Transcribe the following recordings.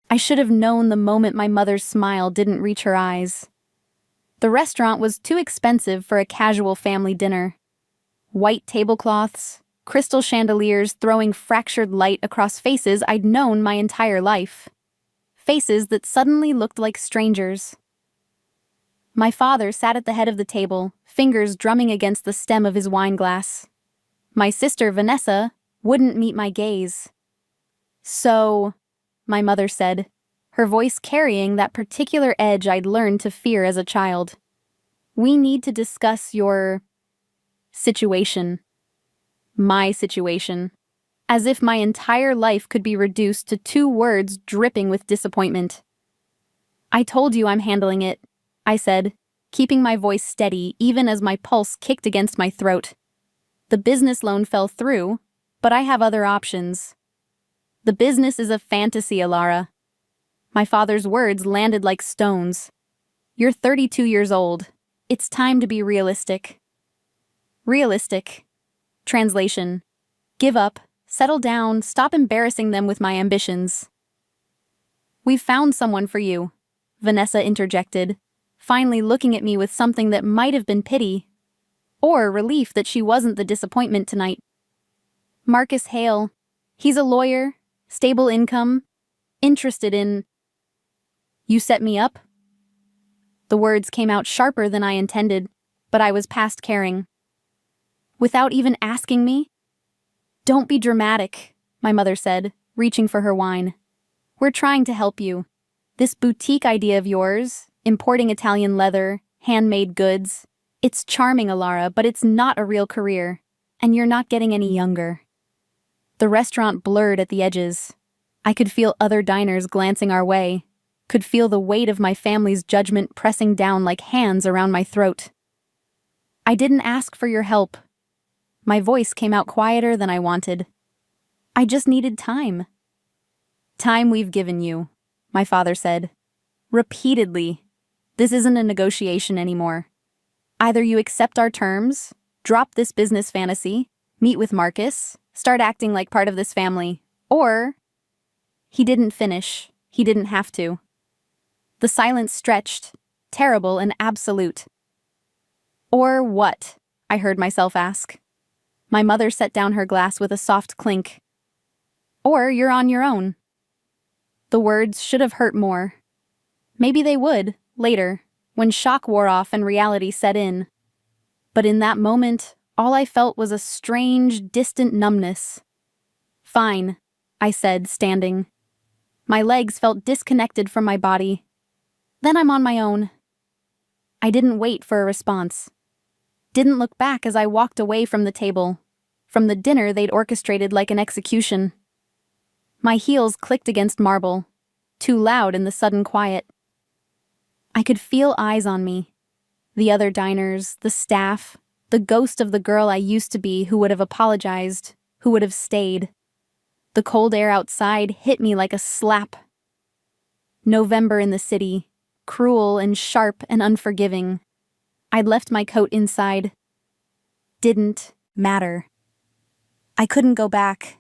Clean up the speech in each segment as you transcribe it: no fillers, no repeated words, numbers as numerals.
I should have known the moment my mother's smile didn't reach her eyes. The restaurant was too expensive for a casual family dinner. White tablecloths, crystal chandeliers throwing fractured light across faces I'd known my entire life. Faces that suddenly looked like strangers. My father sat at the head of the table, fingers drumming against the stem of his wine glass. My sister, Vanessa, wouldn't meet my gaze. "So," my mother said, her voice carrying that particular edge I'd learned to fear as a child. "We need to discuss your situation." My situation. As if my entire life could be reduced to 2 words dripping with disappointment. "I told you I'm handling it," I said, keeping my voice steady even as my pulse kicked against my throat. "The business loan fell through, but I have other options." "The business is a fantasy, Alara." My father's words landed like stones. "You're 32 years old. It's time to be realistic." Realistic. Translation. Give up, settle down, stop embarrassing them with my ambitions. "We've found someone for you," Vanessa interjected, finally looking at me with something that might have been pity, or relief that she wasn't the disappointment tonight. "Marcus Hale. He's a lawyer, stable income, interested in—" "You set me up?" The words came out sharper than I intended, but I was past caring. "Without even asking me?" "Don't be dramatic," my mother said, reaching for her wine. "We're trying to help you. This boutique idea of yours, importing Italian leather, handmade goods, it's charming, Alara, but it's not a real career, and you're not getting any younger." The restaurant blurred at the edges. I could feel other diners glancing our way, could feel the weight of my family's judgment pressing down like hands around my throat. "I didn't ask for your help." My voice came out quieter than I wanted. "I just needed time." "Time we've given you," my father said. "Repeatedly. This isn't a negotiation anymore. Either you accept our terms, drop this business fantasy, meet with Marcus, start acting like part of this family, or—" He didn't finish. He didn't have to. The silence stretched, terrible and absolute. "Or what?" I heard myself ask. My mother set down her glass with a soft clink. "Or you're on your own." The words should have hurt more. Maybe they would, later, when shock wore off and reality set in. But in that moment, all I felt was a strange, distant numbness. "Fine," I said, standing. My legs felt disconnected from my body. "Then I'm on my own." I didn't wait for a response. Didn't look back as I walked away from the table, from the dinner they'd orchestrated like an execution. My heels clicked against marble, too loud in the sudden quiet. I could feel eyes on me. The other diners, the staff, the ghost of the girl I used to be who would have apologized, who would have stayed. The cold air outside hit me like a slap. November in the city, cruel and sharp and unforgiving. I'd left my coat inside. Didn't matter. I couldn't go back.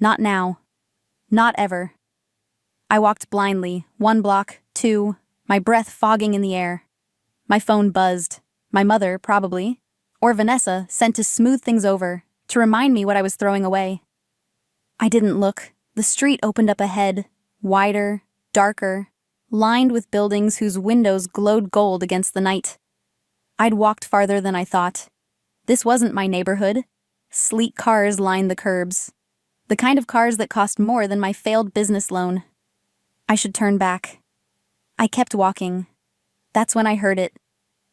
Not now. Not ever. I walked blindly, 1 block, 2, my breath fogging in the air. My phone buzzed. My mother, probably, or Vanessa, sent to smooth things over, to remind me what I was throwing away. I didn't look. The street opened up ahead, wider, darker, lined with buildings whose windows glowed gold against the night. I'd walked farther than I thought. This wasn't my neighborhood. Sleek cars lined the curbs. The kind of cars that cost more than my failed business loan. I should turn back. I kept walking. That's when I heard it.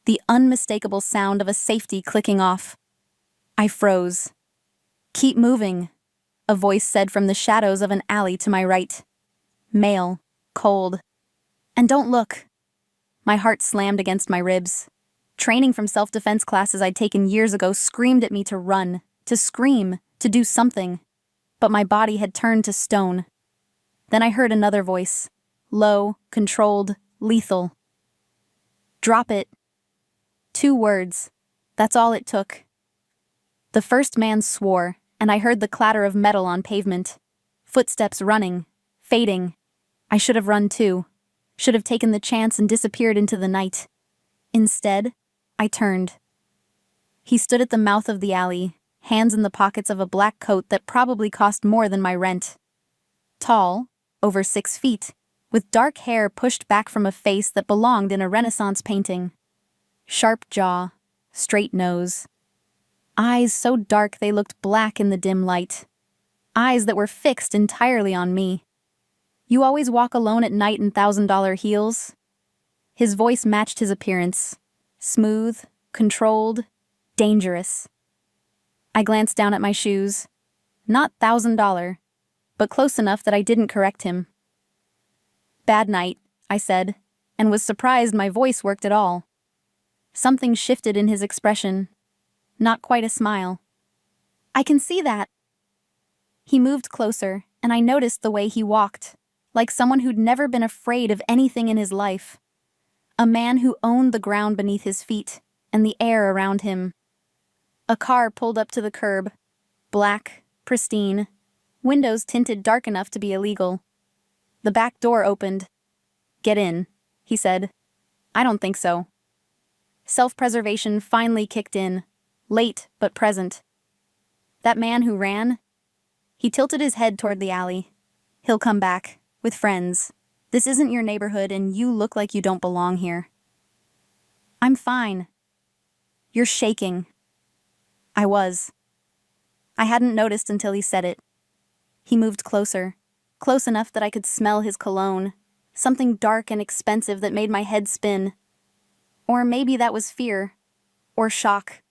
The unmistakable sound of a safety clicking off. I froze. "Keep moving," a voice said from the shadows of an alley to my right. Male, cold. "And don't look." My heart slammed against my ribs. Training from self-defense classes I'd taken years ago screamed at me to run, to scream, to do something. But my body had turned to stone. Then I heard another voice. Low, controlled, lethal. "Drop it." 2 words. That's all it took. The first man swore, and I heard the clatter of metal on pavement. Footsteps running, fading. I should have run too. Should have taken the chance and disappeared into the night. Instead, I turned. He stood at the mouth of the alley, hands in the pockets of a black coat that probably cost more than my rent. Tall, over 6 feet, with dark hair pushed back from a face that belonged in a Renaissance painting. Sharp jaw, straight nose. Eyes so dark they looked black in the dim light. Eyes that were fixed entirely on me. You always walk alone at night in $1,000 heels? His voice matched his appearance. Smooth, controlled, dangerous. I glanced down at my shoes. Not $1,000, but close enough that I didn't correct him. Bad night, I said, and was surprised my voice worked at all. Something shifted in his expression. Not quite a smile. I can see that. He moved closer, and I noticed the way he walked, like someone who'd never been afraid of anything in his life. A man who owned the ground beneath his feet and the air around him. A car pulled up to the curb. Black, pristine, windows tinted dark enough to be illegal. The back door opened. "Get in," he said. "I don't think so." Self-preservation finally kicked in, late but present. That man who ran? He tilted his head toward the alley. He'll come back, with friends. This isn't your neighborhood and you look like you don't belong here. I'm fine. You're shaking. I was. I hadn't noticed until he said it. He moved closer, close enough that I could smell his cologne, something dark and expensive that made my head spin. Or maybe that was fear, or shock,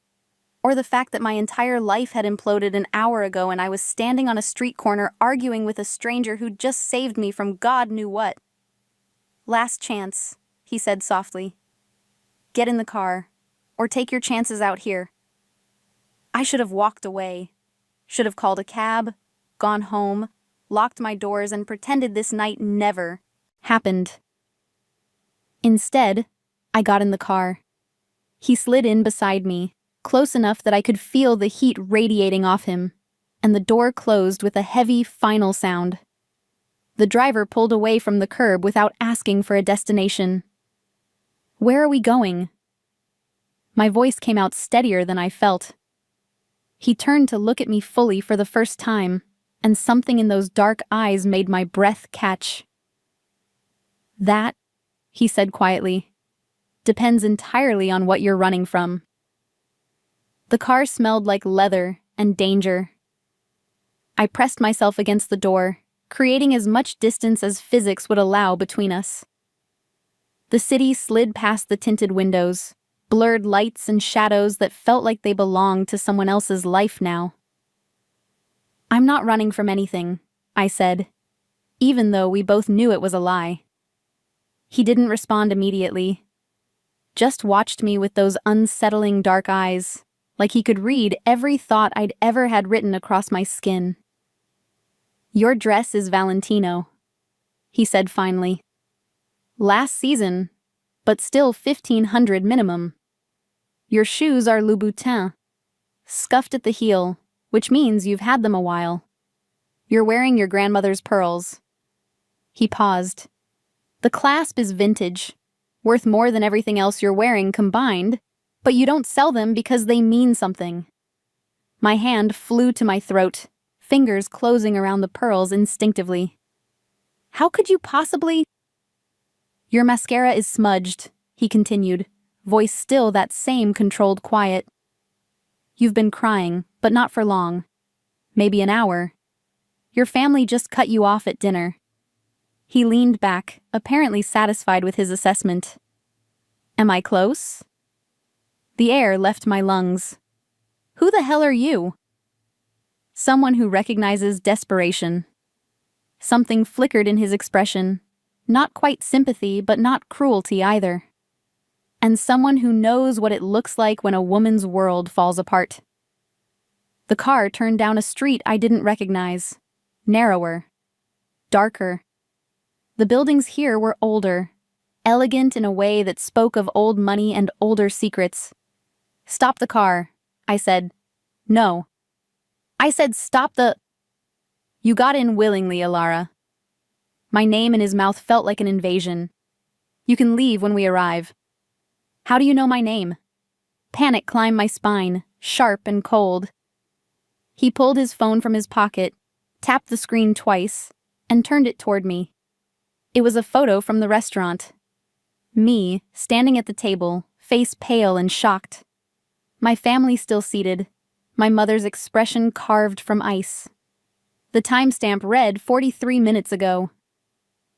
or the fact that my entire life had imploded an hour ago and I was standing on a street corner arguing with a stranger who'd just saved me from God knew what. "Last chance," he said softly. "Get in the car, or take your chances out here." I should have walked away. Should have called a cab, gone home, locked my doors, and pretended this night never happened. Instead, I got in the car. He slid in beside me, close enough that I could feel the heat radiating off him, and the door closed with a heavy, final sound. The driver pulled away from the curb without asking for a destination. "Where are we going?" My voice came out steadier than I felt. He turned to look at me fully for the first time, and something in those dark eyes made my breath catch. "That," he said quietly, "depends entirely on what you're running from." The car smelled like leather and danger. I pressed myself against the door, creating as much distance as physics would allow between us. The city slid past the tinted windows, blurred lights and shadows that felt like they belonged to someone else's life now. "I'm not running from anything," I said, even though we both knew it was a lie. He didn't respond immediately, just watched me with those unsettling dark eyes, like he could read every thought I'd ever had written across my skin. "Your dress is Valentino," he said finally. "Last season, but still 1,500 minimum. Your shoes are Louboutin, scuffed at the heel, which means you've had them a while. You're wearing your grandmother's pearls." He paused. "The clasp is vintage, worth more than everything else you're wearing combined, but you don't sell them because they mean something." My hand flew to my throat, fingers closing around the pearls instinctively. "How could you possibly—" "Your mascara is smudged," he continued, voice still that same controlled quiet. "You've been crying, but not for long. Maybe an hour. Your family just cut you off at dinner." He leaned back, apparently satisfied with his assessment. "Am I close?" The air left my lungs. "Who the hell are you?" Someone who recognizes desperation. Something flickered in his expression, not quite sympathy, but not cruelty either. And someone who knows what it looks like when a woman's world falls apart. The car turned down a street I didn't recognize. Narrower. Darker. The buildings here were older, elegant in a way that spoke of old money and older secrets. "Stop the car," I said. "No. I said stop the—" "You got in willingly, Alara." My name in his mouth felt like an invasion. You can leave when we arrive. How do you know my name? Panic climbed my spine, sharp and cold. He pulled his phone from his pocket, tapped the screen twice, and turned it toward me. It was a photo from the restaurant. Me, standing at the table, face pale and shocked. My family still seated, my mother's expression carved from ice. The timestamp read 43 minutes ago.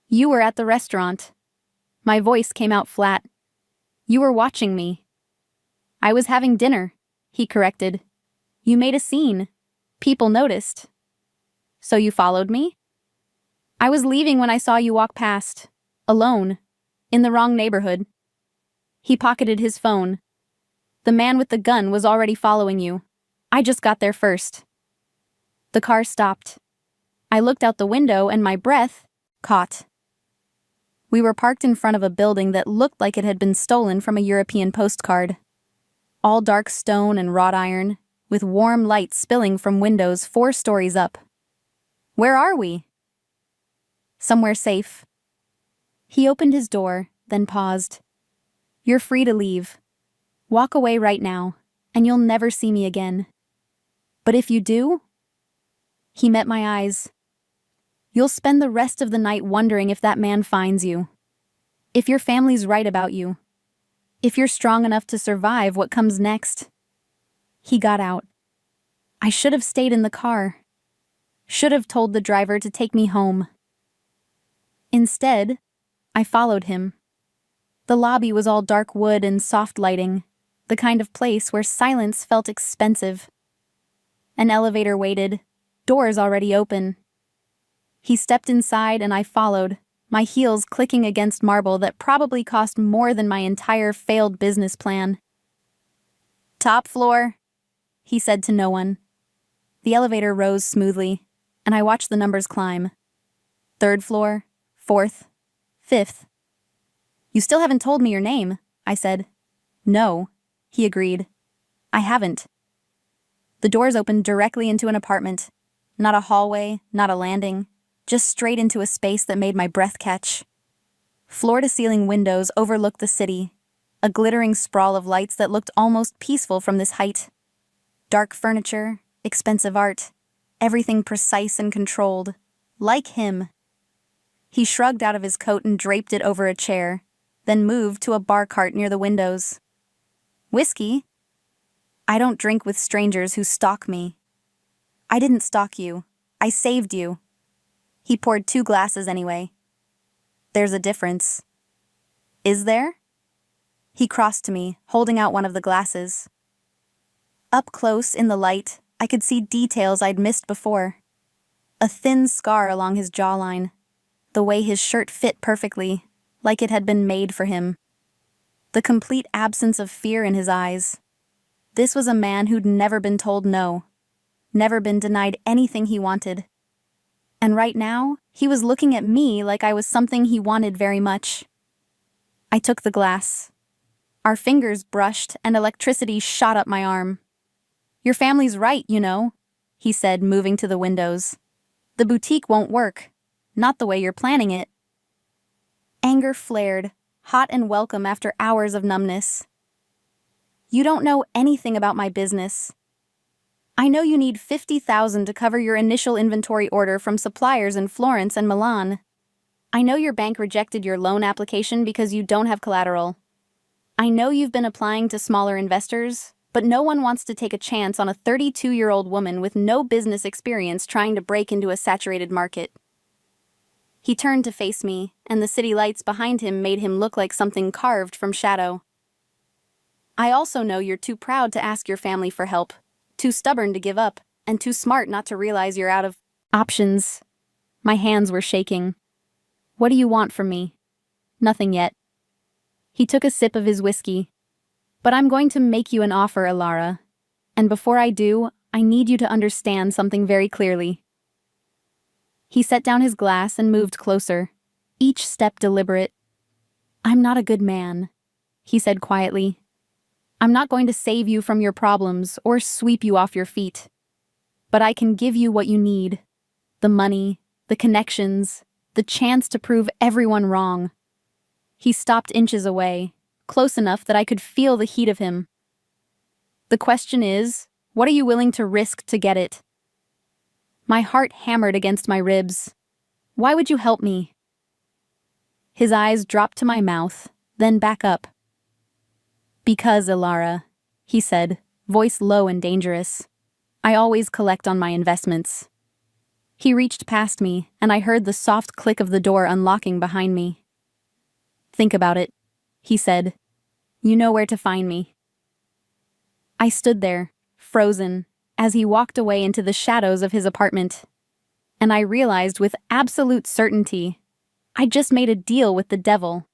You were at the restaurant. My voice came out flat. You were watching me. I was having dinner, he corrected. You made a scene. People noticed. So you followed me? I was leaving when I saw you walk past, alone, in the wrong neighborhood. He pocketed his phone. The man with the gun was already following you. I just got there first. The car stopped. I looked out the window and my breath caught. We were parked in front of a building that looked like it had been stolen from a European postcard. All dark stone and wrought iron, with warm light spilling from windows 4 stories up. Where are we? Somewhere safe. He opened his door, then paused. You're free to leave. Walk away right now, and you'll never see me again. But if you do, he met my eyes. You'll spend the rest of the night wondering if that man finds you. If your family's right about you. If you're strong enough to survive what comes next. He got out. I should have stayed in the car. Should have told the driver to take me home. Instead, I followed him. The lobby was all dark wood and soft lighting, the kind of place where silence felt expensive. An elevator waited, doors already open. He stepped inside and I followed, my heels clicking against marble that probably cost more than my entire failed business plan. Top floor, he said to no one. The elevator rose smoothly, and I watched the numbers climb. 3rd floor, 4th, 5th. You still haven't told me your name, I said. No, he agreed. I haven't. The doors opened directly into an apartment. Not a hallway, not a landing, just straight into a space that made my breath catch. Floor-to-ceiling windows overlooked the city, a glittering sprawl of lights that looked almost peaceful from this height. Dark furniture, expensive art, everything precise and controlled, like him. He shrugged out of his coat and draped it over a chair, then moved to a bar cart near the windows. Whiskey? I don't drink with strangers who stalk me. I didn't stalk you. I saved you. He poured 2 glasses anyway. There's a difference. Is there? He crossed to me, holding out one of the glasses. Up close in the light, I could see details I'd missed before. A thin scar along his jawline, the way his shirt fit perfectly, like it had been made for him. The complete absence of fear in his eyes. This was a man who'd never been told no, never been denied anything he wanted. And right now, he was looking at me like I was something he wanted very much. I took the glass. Our fingers brushed and electricity shot up my arm. Your family's right, you know, he said, moving to the windows. The boutique won't work. Not the way you're planning it. Anger flared, hot and welcome after hours of numbness. You don't know anything about my business. I know you need $50,000 to cover your initial inventory order from suppliers in Florence and Milan. I know your bank rejected your loan application because you don't have collateral. I know you've been applying to smaller investors, but no one wants to take a chance on a 32-year-old woman with no business experience trying to break into a saturated market. He turned to face me, and the city lights behind him made him look like something carved from shadow. I also know you're too proud to ask your family for help, too stubborn to give up, and too smart not to realize you're out of options. My hands were shaking. What do you want from me? Nothing yet. He took a sip of his whiskey. But I'm going to make you an offer, Alara. And before I do, I need you to understand something very clearly. He set down his glass and moved closer, each step deliberate. I'm not a good man, he said quietly. I'm not going to save you from your problems or sweep you off your feet. But I can give you what you need. The money, the connections, the chance to prove everyone wrong. He stopped inches away, close enough that I could feel the heat of him. The question is, what are you willing to risk to get it? My heart hammered against my ribs. Why would you help me? His eyes dropped to my mouth, then back up. Because, Ilara, he said, voice low and dangerous. I always collect on my investments. He reached past me, and I heard the soft click of the door unlocking behind me. Think about it, he said. You know where to find me. I stood there, frozen, as he walked away into the shadows of his apartment. And I realized with absolute certainty, I just made a deal with the devil.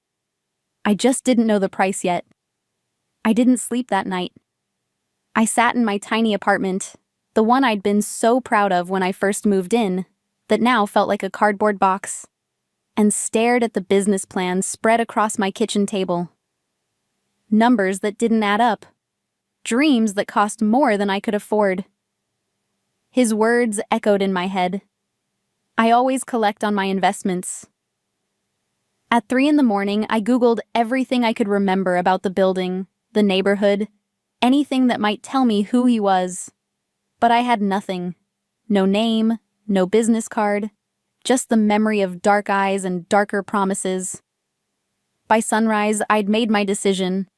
I just didn't know the price yet. I didn't sleep that night. I sat in my tiny apartment, the one I'd been so proud of when I first moved in, that now felt like a cardboard box, and stared at the business plans spread across my kitchen table. Numbers that didn't add up. Dreams that cost more than I could afford. His words echoed in my head. I always collect on my investments. At 3 a.m, I Googled everything I could remember about the building, the neighborhood, anything that might tell me who he was. But I had nothing. No name, no business card, just the memory of dark eyes and darker promises. By sunrise, I'd made my decision.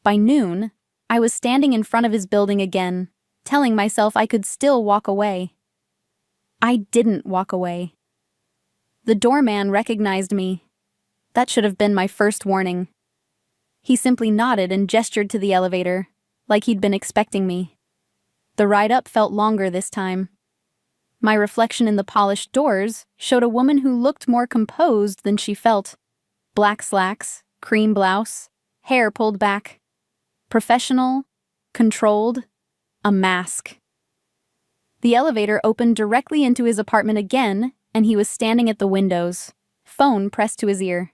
By noon, I was standing in front of his building again, telling myself I could still walk away. I didn't walk away. The doorman recognized me. That should have been my first warning. He simply nodded and gestured to the elevator, like he'd been expecting me. The ride up felt longer this time. My reflection in the polished doors showed a woman who looked more composed than she felt. Black slacks, cream blouse, hair pulled back. Professional, controlled, a mask. The elevator opened directly into his apartment again, and he was standing at the windows, phone pressed to his ear.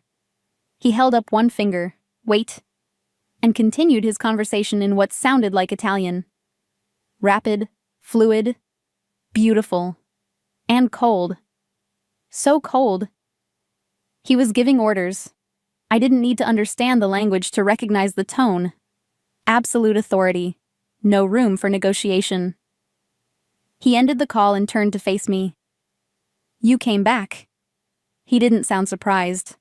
He held up one finger, wait, and continued his conversation in what sounded like Italian. Rapid, fluid, beautiful, and cold. So cold. He was giving orders. I didn't need to understand the language to recognize the tone. Absolute authority. No room for negotiation. He ended the call and turned to face me. You came back. He didn't sound surprised.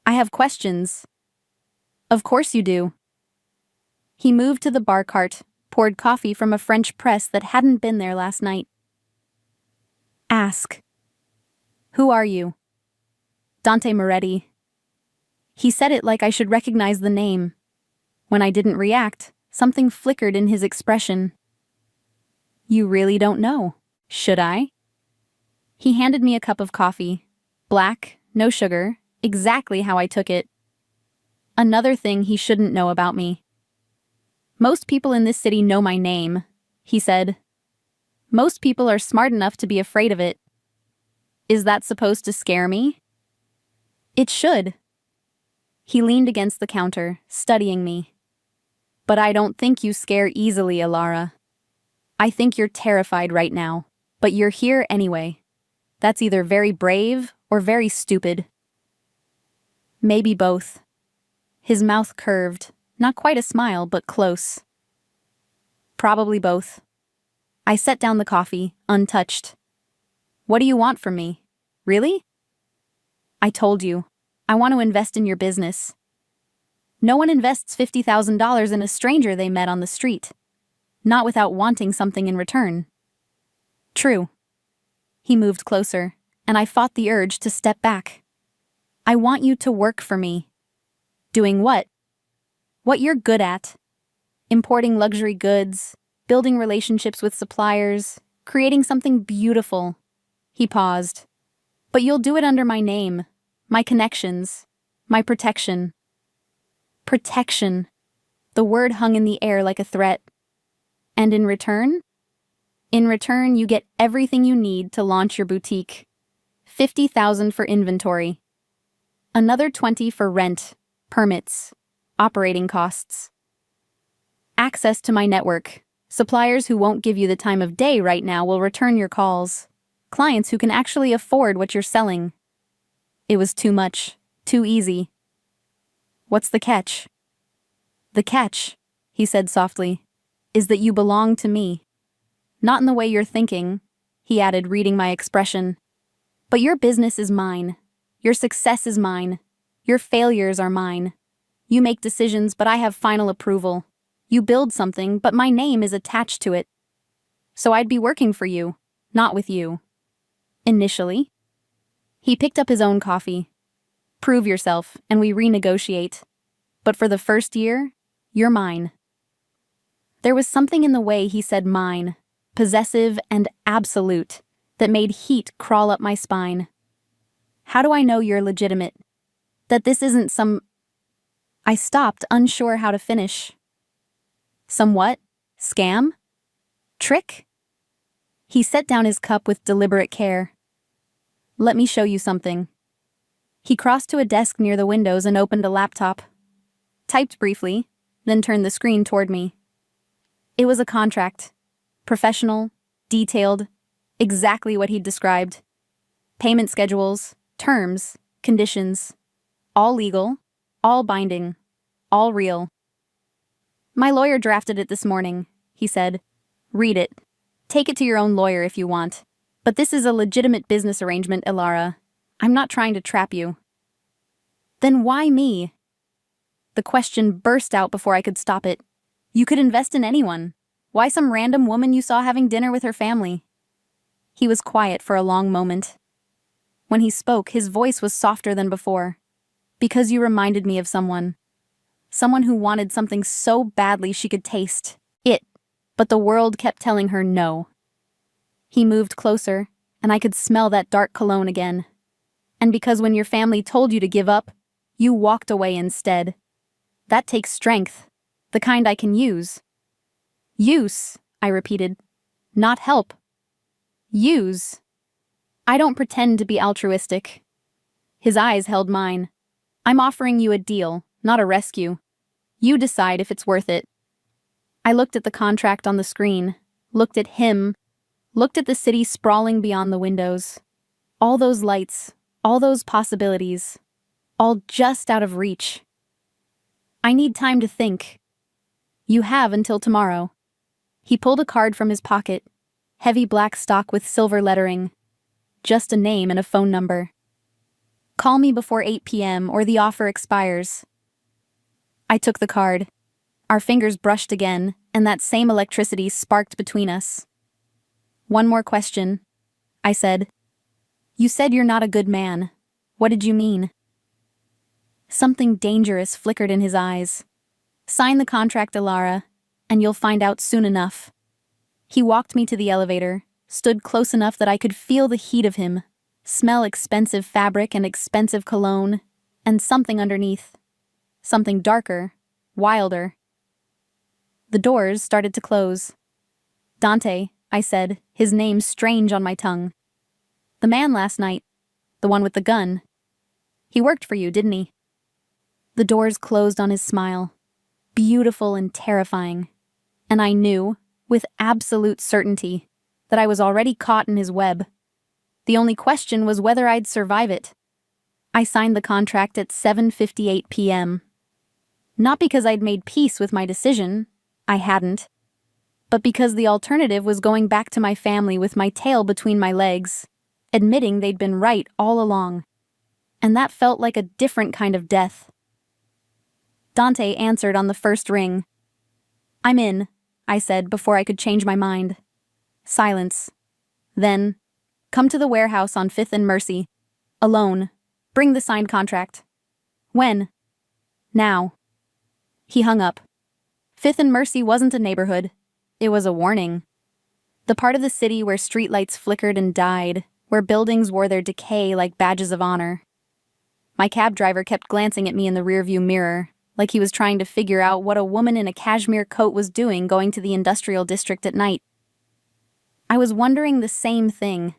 I have questions. Of course you do. He moved to the bar cart, poured coffee from a French press that hadn't been there last night. Ask. Who are you? Dante Moretti. He said it like I should recognize the name. When I didn't react, something flickered in his expression. You really don't know, should I? He handed me a cup of coffee. Black, no sugar, exactly how I took it. Another thing he shouldn't know about me. Most people in this city know my name, he said. Most people are smart enough to be afraid of it. Is that supposed to scare me? It should. He leaned against the counter, studying me. But I don't think you scare easily, Ilara. I think you're terrified right now, but you're here anyway. That's either very brave or very stupid. Maybe both. His mouth curved, not quite a smile, but close. Probably both. I set down the coffee, untouched. What do you want from me? Really? I told you. I want to invest in your business. No one invests $50,000 in a stranger they met on the street. Not without wanting something in return. True. He moved closer, and I fought the urge to step back. I want you to work for me. Doing what? What you're good at. Importing luxury goods, building relationships with suppliers, creating something beautiful. He paused. But you'll do it under my name, my connections, my protection. Protection. The word hung in the air like a threat. And in return? In return, you get everything you need to launch your boutique. $50,000 for inventory. Another $20,000 for rent, permits, operating costs. Access to my network. Suppliers who won't give you the time of day right now will return your calls. Clients who can actually afford what you're selling. It was too much, too easy. What's the catch? The catch, he said softly, is that you belong to me. Not in the way you're thinking, he added, reading my expression. But your business is mine. Your success is mine. Your failures are mine. You make decisions, but I have final approval. You build something, but my name is attached to it. So I'd be working for you, not with you. Initially. He picked up his own coffee. Prove yourself, and we renegotiate. But for the first year, you're mine. There was something in the way he said mine, possessive and absolute, that made heat crawl up my spine. How do I know you're legitimate? That this isn't some... I stopped, unsure how to finish. Some what? Scam? Trick? He set down his cup with deliberate care. Let me show you something. He crossed to a desk near the windows and opened a laptop. Typed briefly, then turned the screen toward me. It was a contract. Professional, detailed, exactly what he'd described. Payment schedules, terms, conditions. All legal, all binding, all real. My lawyer drafted it this morning, he said. Read it. Take it to your own lawyer if you want. But this is a legitimate business arrangement, Ilara. I'm not trying to trap you. Then why me? The question burst out before I could stop it. You could invest in anyone. Why some random woman you saw having dinner with her family? He was quiet for a long moment. When he spoke, his voice was softer than before. Because you reminded me of someone. Someone who wanted something so badly she could taste it, but the world kept telling her no. He moved closer, and I could smell that dark cologne again. And because when your family told you to give up, you walked away instead. That takes strength, the kind I can use. Use, I repeated. Not help. Use. I don't pretend to be altruistic. His eyes held mine. I'm offering you a deal, not a rescue. You decide if it's worth it. I looked at the contract on the screen, looked at him, looked at the city sprawling beyond the windows. All those lights, all those possibilities, all just out of reach. I need time to think. You have until tomorrow. He pulled a card from his pocket, heavy black stock with silver lettering. Just a name and a phone number. Call me before 8 p.m. or the offer expires. I took the card. Our fingers brushed again, and that same electricity sparked between us. One more question, I said. You said you're not a good man. What did you mean? Something dangerous flickered in his eyes. Sign the contract, Ilara, and you'll find out soon enough. He walked me to the elevator, stood close enough that I could feel the heat of him, smell expensive fabric and expensive cologne, and something underneath. Something darker, wilder. The doors started to close. Dante, I said, his name strange on my tongue. The man last night, the one with the gun. He worked for you, didn't he? The doors closed on his smile, beautiful and terrifying, and I knew, with absolute certainty, that I was already caught in his web. The only question was whether I'd survive it. I signed the contract at 7:58 p.m. Not because I'd made peace with my decision, I hadn't, but because the alternative was going back to my family with my tail between my legs, admitting they'd been right all along. And that felt like a different kind of death. Dante answered on the first ring. I'm in, I said before I could change my mind. Silence. Then, come to the warehouse on 5th and Mercy. Alone. Bring the signed contract. When? Now. He hung up. 5th and Mercy wasn't a neighborhood. It was a warning. The part of the city where streetlights flickered and died, where buildings wore their decay like badges of honor. My cab driver kept glancing at me in the rearview mirror, like he was trying to figure out what a woman in a cashmere coat was doing going to the industrial district at night. I was wondering the same thing.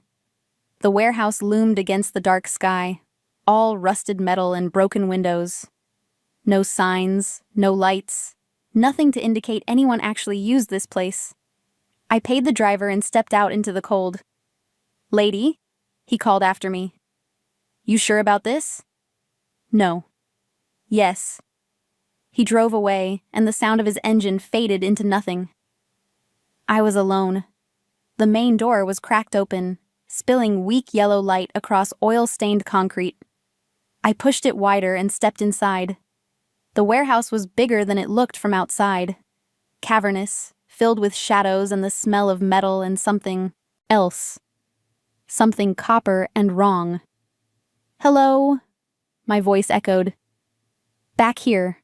The warehouse loomed against the dark sky, all rusted metal and broken windows. No signs, no lights, nothing to indicate anyone actually used this place. I paid the driver and stepped out into the cold. Lady, he called after me. You sure about this? No. Yes. He drove away, and the sound of his engine faded into nothing. I was alone. The main door was cracked open, spilling weak yellow light across oil-stained concrete. I pushed it wider and stepped inside. The warehouse was bigger than it looked from outside. Cavernous, filled with shadows and the smell of metal and something else. Something copper and wrong. Hello? My voice echoed. Back here.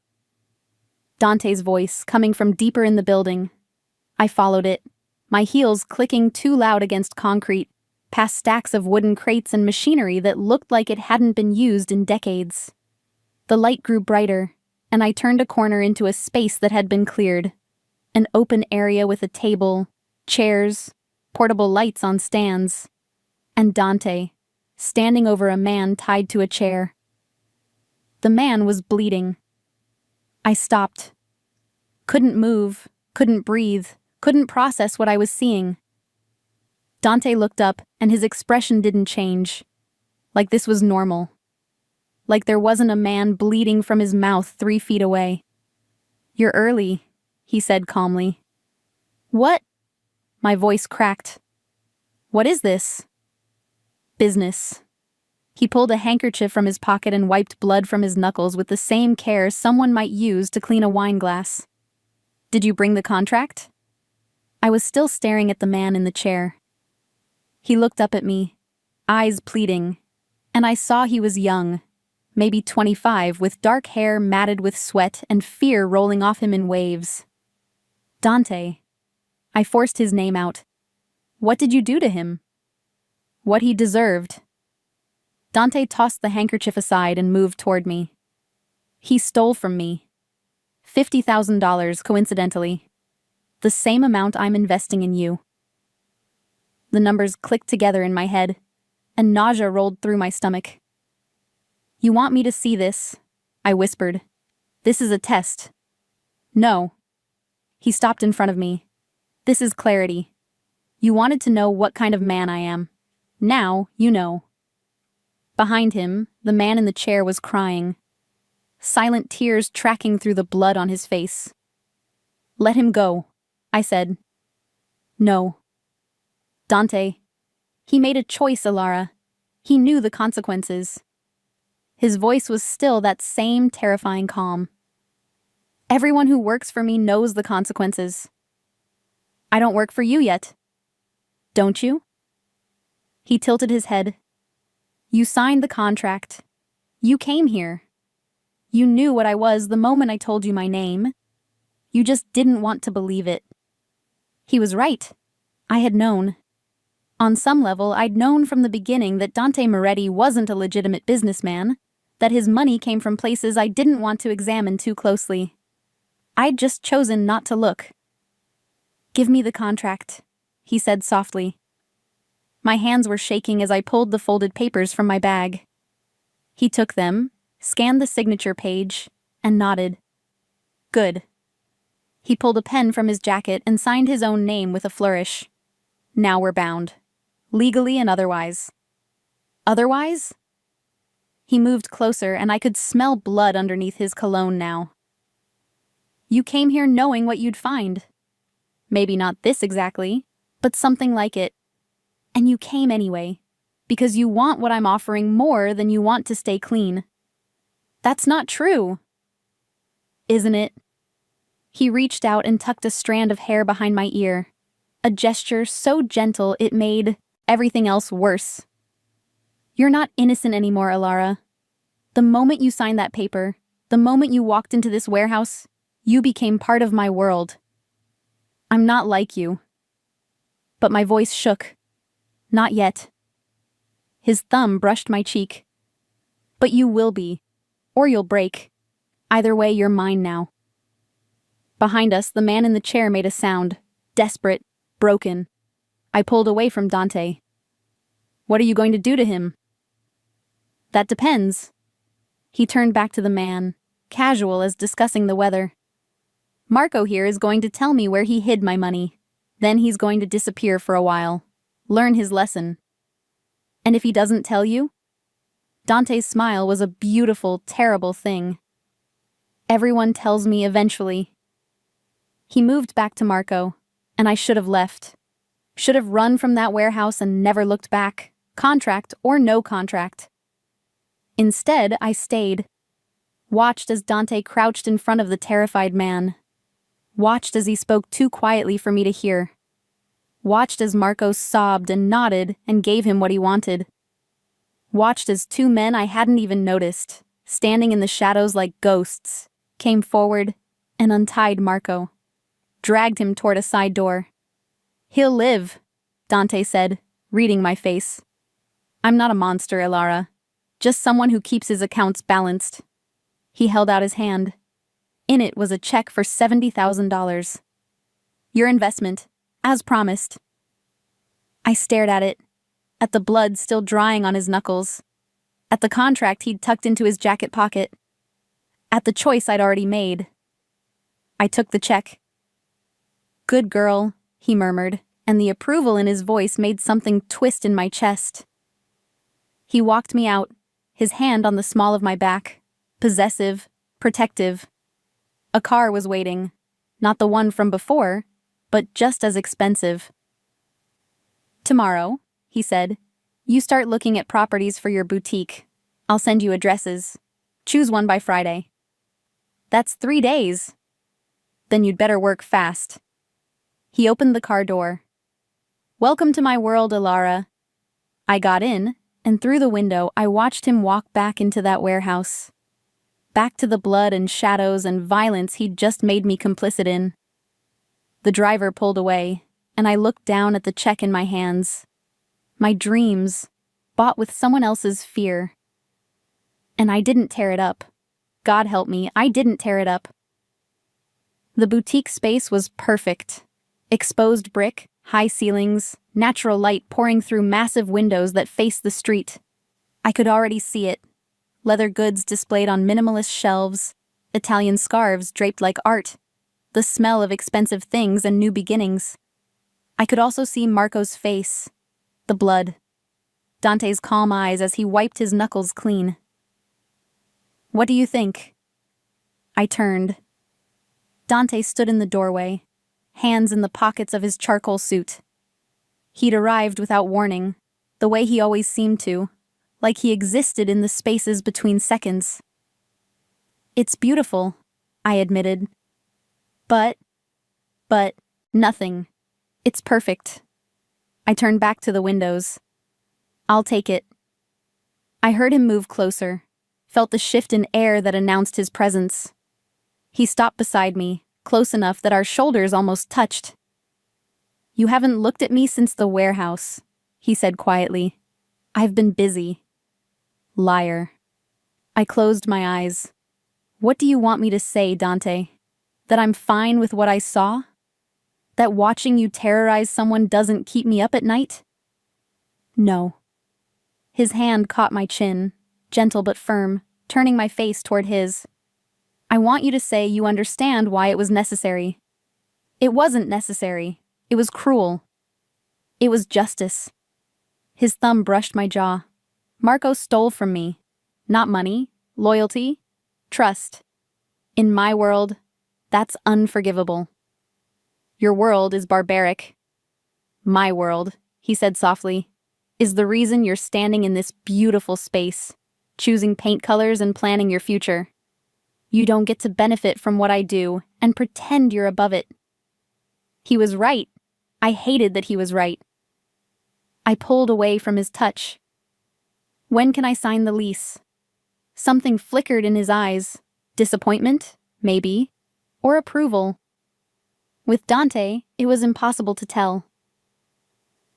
Dante's voice, coming from deeper in the building. I followed it, my heels clicking too loud against concrete, past stacks of wooden crates and machinery that looked like it hadn't been used in decades. The light grew brighter, and I turned a corner into a space that had been cleared. An open area with a table, chairs, portable lights on stands, and Dante, standing over a man tied to a chair. The man was bleeding. I stopped. Couldn't move, couldn't breathe, couldn't process what I was seeing. Dante looked up, and his expression didn't change. Like this was normal. Like there wasn't a man bleeding from his mouth 3 feet away. You're early, he said calmly. What? My voice cracked. What is this? Business. He pulled a handkerchief from his pocket and wiped blood from his knuckles with the same care someone might use to clean a wine glass. Did you bring the contract? I was still staring at the man in the chair. He looked up at me, eyes pleading, and I saw he was young, maybe 25, with dark hair matted with sweat and fear rolling off him in waves. Dante. I forced his name out. What did you do to him? What he deserved. Dante tossed the handkerchief aside and moved toward me. He stole from me. $50,000, coincidentally. The same amount I'm investing in you. The numbers clicked together in my head, and nausea rolled through my stomach. You want me to see this? I whispered. This is a test. No. He stopped in front of me. This is clarity. You wanted to know what kind of man I am. Now you know. Behind him, the man in the chair was crying. Silent tears tracking through the blood on his face. Let him go, I said. No. Dante. He made a choice, Alara. He knew the consequences. His voice was still that same terrifying calm. Everyone who works for me knows the consequences. I don't work for you yet. Don't you? He tilted his head. You signed the contract. You came here. You knew what I was the moment I told you my name. You just didn't want to believe it. He was right. I had known. On some level, I'd known from the beginning that Dante Moretti wasn't a legitimate businessman, that his money came from places I didn't want to examine too closely. I'd just chosen not to look. Give me the contract, he said softly. My hands were shaking as I pulled the folded papers from my bag. He took them, scanned the signature page, and nodded. Good. He pulled a pen from his jacket and signed his own name with a flourish. Now we're bound. Legally and otherwise. Otherwise? He moved closer, and I could smell blood underneath his cologne now. You came here knowing what you'd find. Maybe not this exactly, but something like it. And you came anyway, because you want what I'm offering more than you want to stay clean. That's not true. Isn't it? He reached out and tucked a strand of hair behind my ear, a gesture so gentle it made everything else worse. You're not innocent anymore, Alara. The moment you signed that paper, the moment you walked into this warehouse, you became part of my world. I'm not like you. But my voice shook. Not yet. His thumb brushed my cheek. But you will be, or you'll break. Either way, you're mine now. Behind us, the man in the chair made a sound, desperate, broken. I pulled away from Dante. What are you going to do to him? That depends. He turned back to the man, casual as discussing the weather. Marco here is going to tell me where he hid my money. Then he's going to disappear for a while. Learn his lesson. And if he doesn't tell you? Dante's smile was a beautiful, terrible thing. Everyone tells me eventually. He moved back to Marco, and I should have left. Should have run from that warehouse and never looked back, contract or no contract. Instead, I stayed. Watched as Dante crouched in front of the terrified man. Watched as he spoke too quietly for me to hear. Watched as Marco sobbed and nodded and gave him what he wanted. Watched as two men I hadn't even noticed, standing in the shadows like ghosts, came forward and untied Marco. Dragged him toward a side door. "He'll live," Dante said, reading my face. "I'm not a monster, Ilara. Just someone who keeps his accounts balanced." He held out his hand. In it was a check for $70,000. "Your investment, as promised." I stared at it, at the blood still drying on his knuckles, at the contract he'd tucked into his jacket pocket, at the choice I'd already made. I took the check. "Good girl," he murmured, and the approval in his voice made something twist in my chest. He walked me out, his hand on the small of my back, possessive, protective. A car was waiting, not the one from before, but just as expensive. "Tomorrow," he said, "you start looking at properties for your boutique. I'll send you addresses. Choose one by Friday." "That's 3 days." "Then you'd better work fast." He opened the car door. "Welcome to my world, Ilara." I got in, and through the window I watched him walk back into that warehouse. Back to the blood and shadows and violence he'd just made me complicit in. The driver pulled away, and I looked down at the check in my hands. My dreams, bought with someone else's fear. And I didn't tear it up. God help me, I didn't tear it up. The boutique space was perfect. Exposed brick, high ceilings, natural light pouring through massive windows that faced the street. I could already see it. Leather goods displayed on minimalist shelves, Italian scarves draped like art, the smell of expensive things and new beginnings. I could also see Marco's face, the blood, Dante's calm eyes as he wiped his knuckles clean. "What do you think?" I turned. Dante stood in the doorway, hands in the pockets of his charcoal suit. He'd arrived without warning, the way he always seemed to, like he existed in the spaces between seconds. "It's beautiful," I admitted. But, nothing. It's perfect." I turned back to the windows. "I'll take it." I heard him move closer, felt the shift in air that announced his presence. He stopped beside me, close enough that our shoulders almost touched. "You haven't looked at me since the warehouse," he said quietly. "I've been busy." Liar. I closed my eyes. "What do you want me to say, Dante? That I'm fine with what I saw? That watching you terrorize someone doesn't keep me up at night?" "No." His hand caught my chin, gentle but firm, turning my face toward his. "I want you to say you understand why it was necessary. It wasn't necessary. It was cruel. It was justice." His thumb brushed my jaw. "Marco stole from me. Not money, loyalty, trust. In my world, that's unforgivable. Your world is barbaric. My world," he said softly, "is the reason you're standing in this beautiful space, choosing paint colors and planning your future. You don't get to benefit from what I do and pretend you're above it." He was right. I hated that he was right. I pulled away from his touch. "When can I sign the lease?" Something flickered in his eyes. Disappointment, maybe, or approval. With Dante, it was impossible to tell.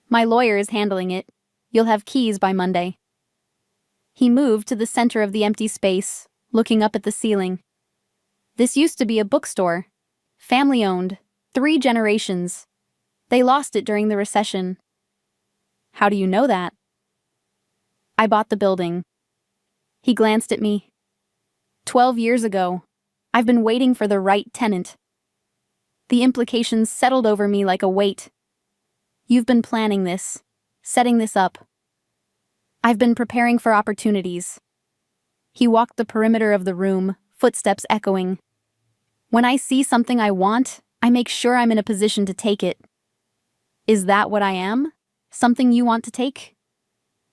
"My lawyer is handling it. You'll have keys by Monday." He moved to the center of the empty space, looking up at the ceiling. "This used to be a bookstore. Family-owned, 3 generations. They lost it during the recession." "How do you know that?" "I bought the building." He glanced at me. 12 years ago. I've been waiting for the right tenant." The implications settled over me like a weight. "You've been planning this, setting this up." "I've been preparing for opportunities. He walked the perimeter of the room, footsteps echoing. When I see something I want, I make sure I'm in a position to take it. Is that what I am? Something you want to take?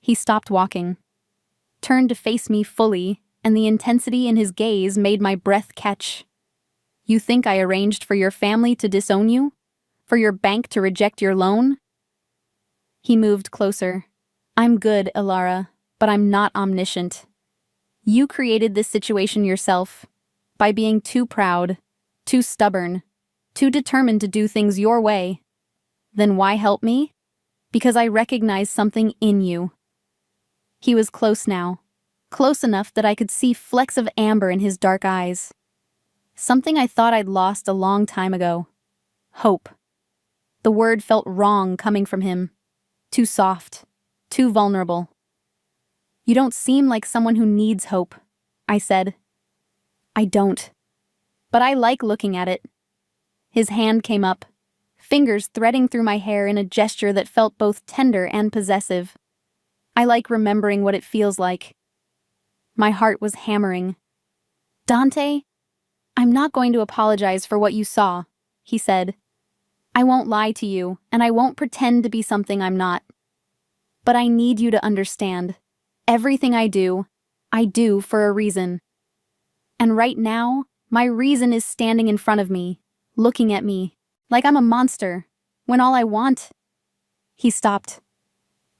He stopped walking, turned to face me fully, and the intensity in his gaze made my breath catch. You think I arranged for your family to disown you? For your bank to reject your loan? He moved closer. I'm good, Ilara, but I'm not omniscient. You created this situation yourself, by being too proud, too stubborn, too determined to do things your way. Then why help me? Because I recognize something in you. He was close now, close enough that I could see flecks of amber in his dark eyes. Something I thought I'd lost a long time ago. Hope. The word felt wrong coming from him. Too soft, too vulnerable. You don't seem like someone who needs hope, I said. I don't. But I like looking at it. His hand came up, fingers threading through my hair in a gesture that felt both tender and possessive. I like remembering what it feels like. My heart was hammering. Dante, I'm not going to apologize for what you saw, he said. I won't lie to you, and I won't pretend to be something I'm not. But I need you to understand. Everything I do for a reason. And right now, my reason is standing in front of me, looking at me, like I'm a monster, when all I want... He stopped,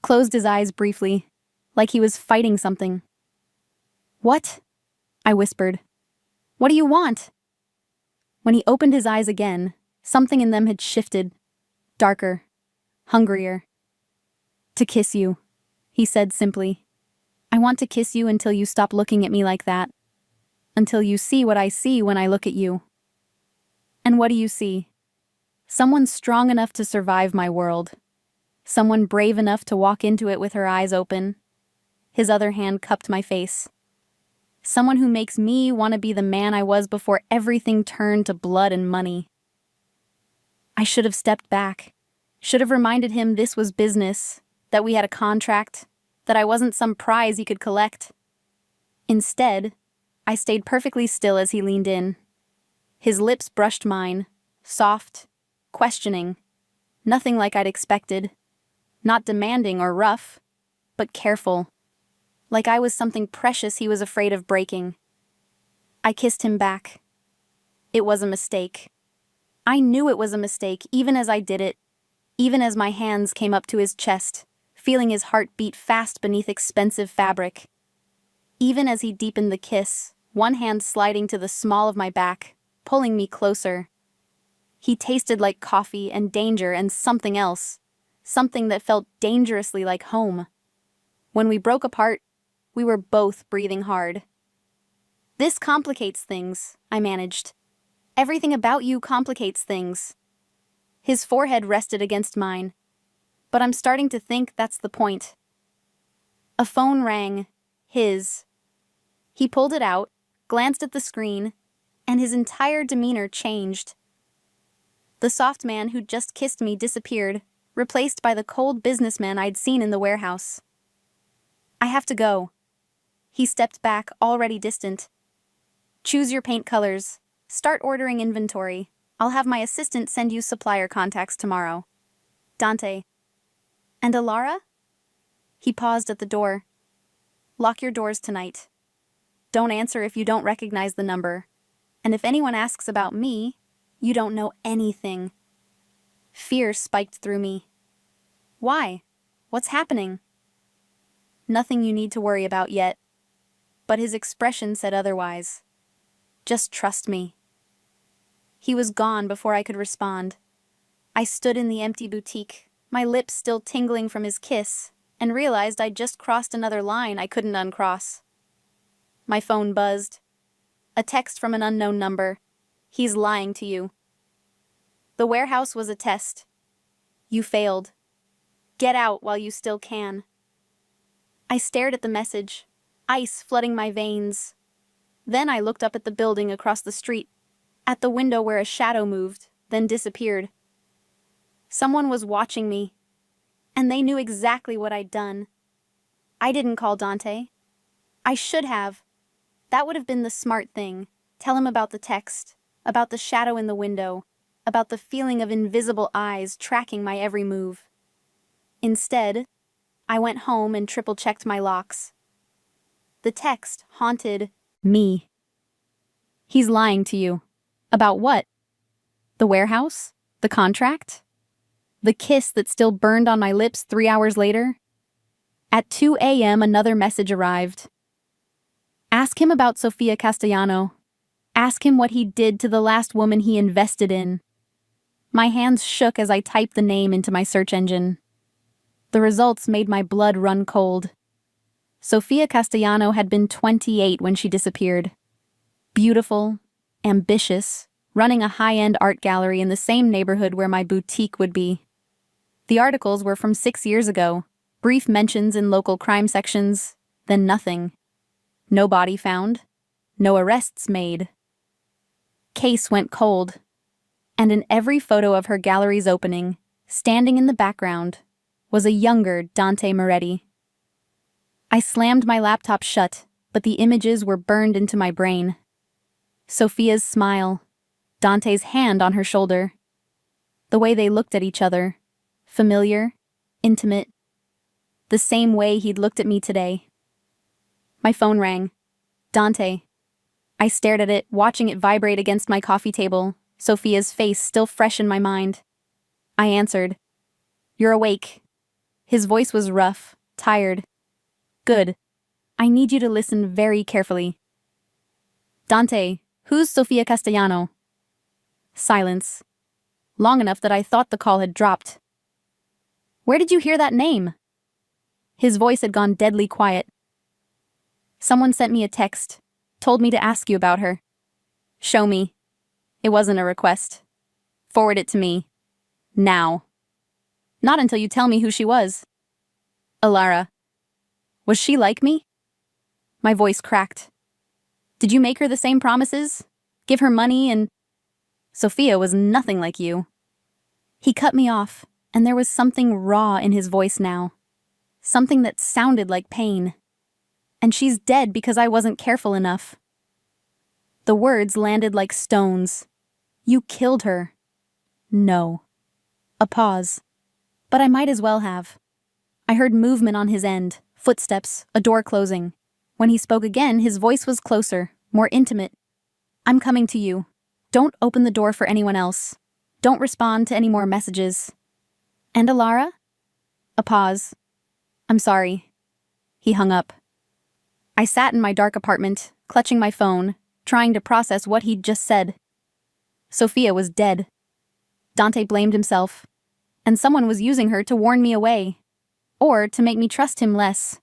closed his eyes briefly, like he was fighting something. What? I whispered. What do you want? When he opened his eyes again, something in them had shifted, darker, hungrier. To kiss you, he said simply. I want to kiss you until you stop looking at me like that. Until you see what I see when I look at you. And what do you see? Someone strong enough to survive my world. Someone brave enough to walk into it with her eyes open. His other hand cupped my face. Someone who makes me want to be the man I was before everything turned to blood and money. I should have stepped back. Should have reminded him this was business, that we had a contract, that I wasn't some prize he could collect. Instead, I stayed perfectly still as he leaned in. His lips brushed mine, soft, questioning, nothing like I'd expected. Not demanding or rough, but careful. Like I was something precious he was afraid of breaking. I kissed him back. It was a mistake. I knew it was a mistake even as I did it, even as my hands came up to his chest, feeling his heart beat fast beneath expensive fabric. Even as he deepened the kiss, one hand sliding to the small of my back, pulling me closer. He tasted like coffee and danger and something else, something that felt dangerously like home. When we broke apart, we were both breathing hard. This complicates things, I managed. Everything about you complicates things. His forehead rested against mine, but I'm starting to think that's the point. A phone rang, his. He pulled it out, glanced at the screen, and his entire demeanor changed. The soft man who'd just kissed me disappeared, replaced by the cold businessman I'd seen in the warehouse. I have to go. He stepped back, already distant. Choose your paint colors. Start ordering inventory. I'll have my assistant send you supplier contacts tomorrow. Dante. And Ilara? He paused at the door. Lock your doors tonight. Don't answer if you don't recognize the number. And if anyone asks about me, you don't know anything. Fear spiked through me. Why? What's happening? Nothing you need to worry about yet. But his expression said otherwise. Just trust me. He was gone before I could respond. I stood in the empty boutique, my lips still tingling from his kiss, and realized I'd just crossed another line I couldn't uncross. My phone buzzed. A text from an unknown number. He's lying to you. The warehouse was a test. You failed. Get out while you still can. I stared at the message, ice flooding my veins. Then I looked up at the building across the street, at the window where a shadow moved, then disappeared. Someone was watching me, and they knew exactly what I'd done. I didn't call Dante. I should have. That would have been the smart thing. Tell him about the text, about the shadow in the window, about the feeling of invisible eyes tracking my every move. Instead, I went home and triple-checked my locks. The text haunted me. He's lying to you. About what? The warehouse? The contract? The kiss that still burned on my lips 3 hours later? At 2 a.m., another message arrived. Ask him about Sofia Castellano. Ask him what he did to the last woman he invested in. My hands shook as I typed the name into my search engine. The results made my blood run cold. Sofia Castellano had been 28 when she disappeared. Beautiful, ambitious, running a high-end art gallery in the same neighborhood where my boutique would be. The articles were from 6 years ago, brief mentions in local crime sections, then nothing. No body found, no arrests made. Case went cold. And in every photo of her gallery's opening, standing in the background, was a younger Dante Moretti. I slammed my laptop shut, but the images were burned into my brain. Sofia's smile, Dante's hand on her shoulder. The way they looked at each other, familiar, intimate. The same way he'd looked at me today. My phone rang. Dante. I stared at it, watching it vibrate against my coffee table, Sofia's face still fresh in my mind. I answered. You're awake. His voice was rough, tired. Good. I need you to listen very carefully. Dante, who's Sofia Castellano? Silence. Long enough that I thought the call had dropped. Where did you hear that name? His voice had gone deadly quiet. Someone sent me a text, told me to ask you about her. Show me. It wasn't a request. Forward it to me. Now. Not until you tell me who she was. Alara. Was she like me? My voice cracked. Did you make her the same promises? Give her money and... Sofia was nothing like you. He cut me off, and there was something raw in his voice now. Something that sounded like pain. And she's dead because I wasn't careful enough. The words landed like stones. You killed her. No. A pause. But I might as well have. I heard movement on his end, footsteps, a door closing. When he spoke again, his voice was closer, more intimate. I'm coming to you. Don't open the door for anyone else. Don't respond to any more messages. And Alara? A pause. I'm sorry. He hung up. I sat in my dark apartment, clutching my phone, trying to process what he'd just said. Sofia was dead. Dante blamed himself. And someone was using her to warn me away. Or to make me trust him less.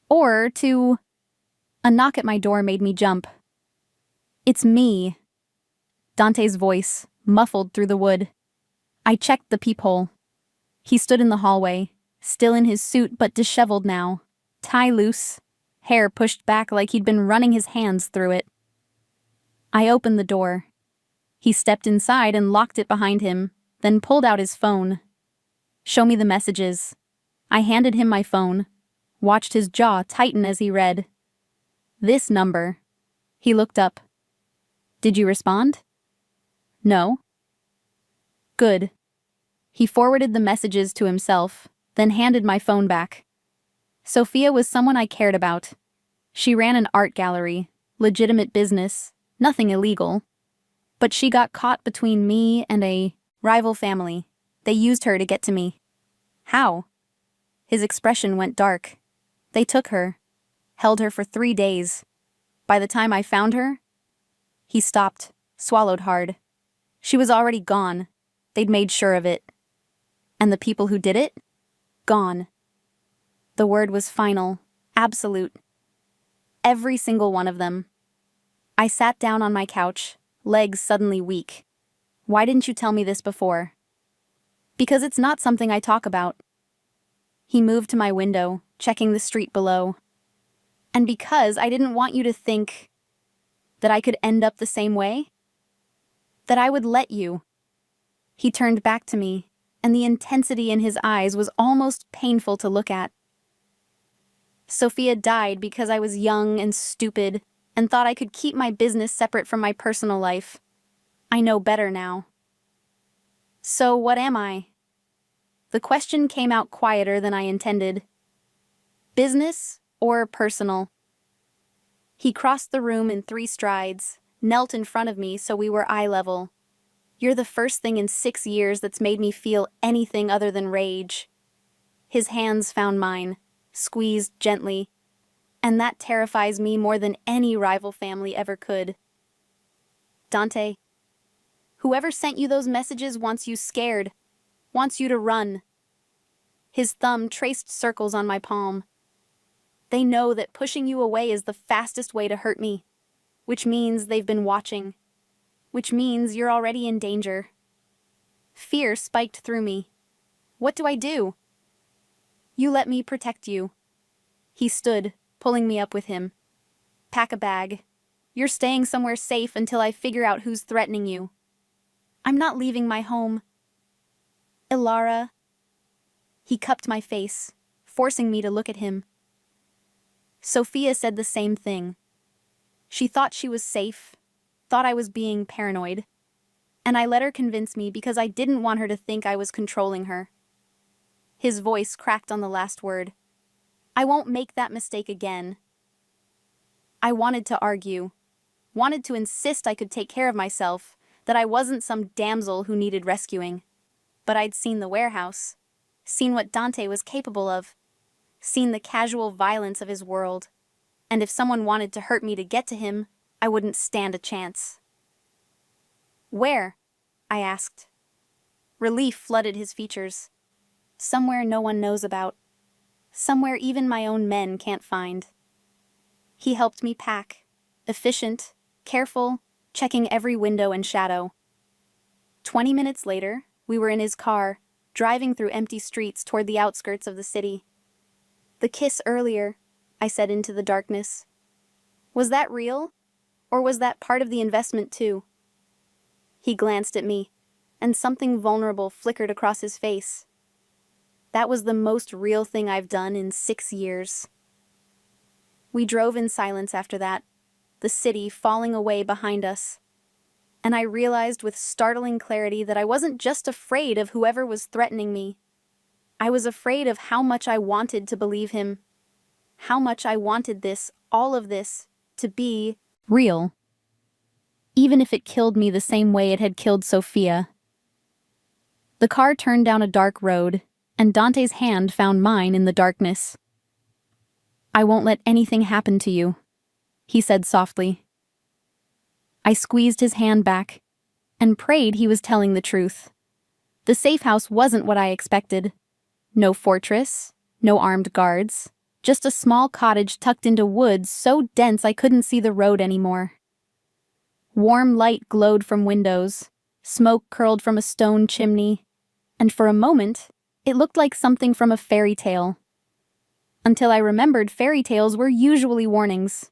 Or to... A knock at my door made me jump. It's me. Dante's voice, muffled through the wood. I checked the peephole. He stood in the hallway, still in his suit but disheveled now, tie loose, hair pushed back like he'd been running his hands through it. I opened the door. He stepped inside and locked it behind him, then pulled out his phone. Show me the messages. I handed him my phone, watched his jaw tighten as he read. This number. He looked up. Did you respond? No. Good. He forwarded the messages to himself, then handed my phone back. Sofia was someone I cared about. She ran an art gallery, legitimate business, nothing illegal. But she got caught between me and a rival family. They used her to get to me. How? His expression went dark. They took her, held her for 3 days. By the time I found her, he stopped, swallowed hard. She was already gone. They'd made sure of it. And the people who did it? Gone. The word was final, absolute. Every single one of them. I sat down on my couch, legs suddenly weak. Why didn't you tell me this before? Because it's not something I talk about. He moved to my window, checking the street below. And because I didn't want you to think that I could end up the same way? That I would let you. He turned back to me, and the intensity in his eyes was almost painful to look at. Sofia died because I was young and stupid, and thought I could keep my business separate from my personal life. I know better now. So what am I? The question came out quieter than I intended. Business or personal? He crossed the room in 3 strides, knelt in front of me so we were eye level. You're the first thing in 6 years that's made me feel anything other than rage. His hands found mine, squeezed gently, and that terrifies me more than any rival family ever could. Dante, whoever sent you those messages wants you scared, wants you to run. His thumb traced circles on my palm. They know that pushing you away is the fastest way to hurt me, which means they've been watching, which means you're already in danger. Fear spiked through me. What do I do? You let me protect you. He stood, pulling me up with him. Pack a bag. You're staying somewhere safe until I figure out who's threatening you. I'm not leaving my home. Ilara. He cupped my face, forcing me to look at him. Sophia said the same thing. She thought she was safe, thought I was being paranoid, and I let her convince me because I didn't want her to think I was controlling her. His voice cracked on the last word. I won't make that mistake again. I wanted to argue, wanted to insist I could take care of myself, that I wasn't some damsel who needed rescuing. But I'd seen the warehouse, seen what Dante was capable of, seen the casual violence of his world, and if someone wanted to hurt me to get to him, I wouldn't stand a chance. Where? I asked. Relief flooded his features. Somewhere no one knows about. Somewhere even my own men can't find. He helped me pack, efficient, careful, checking every window and shadow. 20 minutes later, we were in his car, driving through empty streets toward the outskirts of the city. The kiss earlier, I said into the darkness. Was that real? Or was that part of the investment too? He glanced at me, and something vulnerable flickered across his face. That was the most real thing I've done in 6 years. We drove in silence after that, the city falling away behind us. And I realized with startling clarity that I wasn't just afraid of whoever was threatening me. I was afraid of how much I wanted to believe him. How much I wanted this, all of this, to be real. Even if it killed me the same way it had killed Sophia. The car turned down a dark road, and Dante's hand found mine in the darkness. I won't let anything happen to you, he said softly. I squeezed his hand back and prayed he was telling the truth. The safe house wasn't what I expected. No fortress, no armed guards, just a small cottage tucked into woods so dense I couldn't see the road anymore. Warm light glowed from windows, smoke curled from a stone chimney, and for a moment, it looked like something from a fairy tale. Until I remembered fairy tales were usually warnings.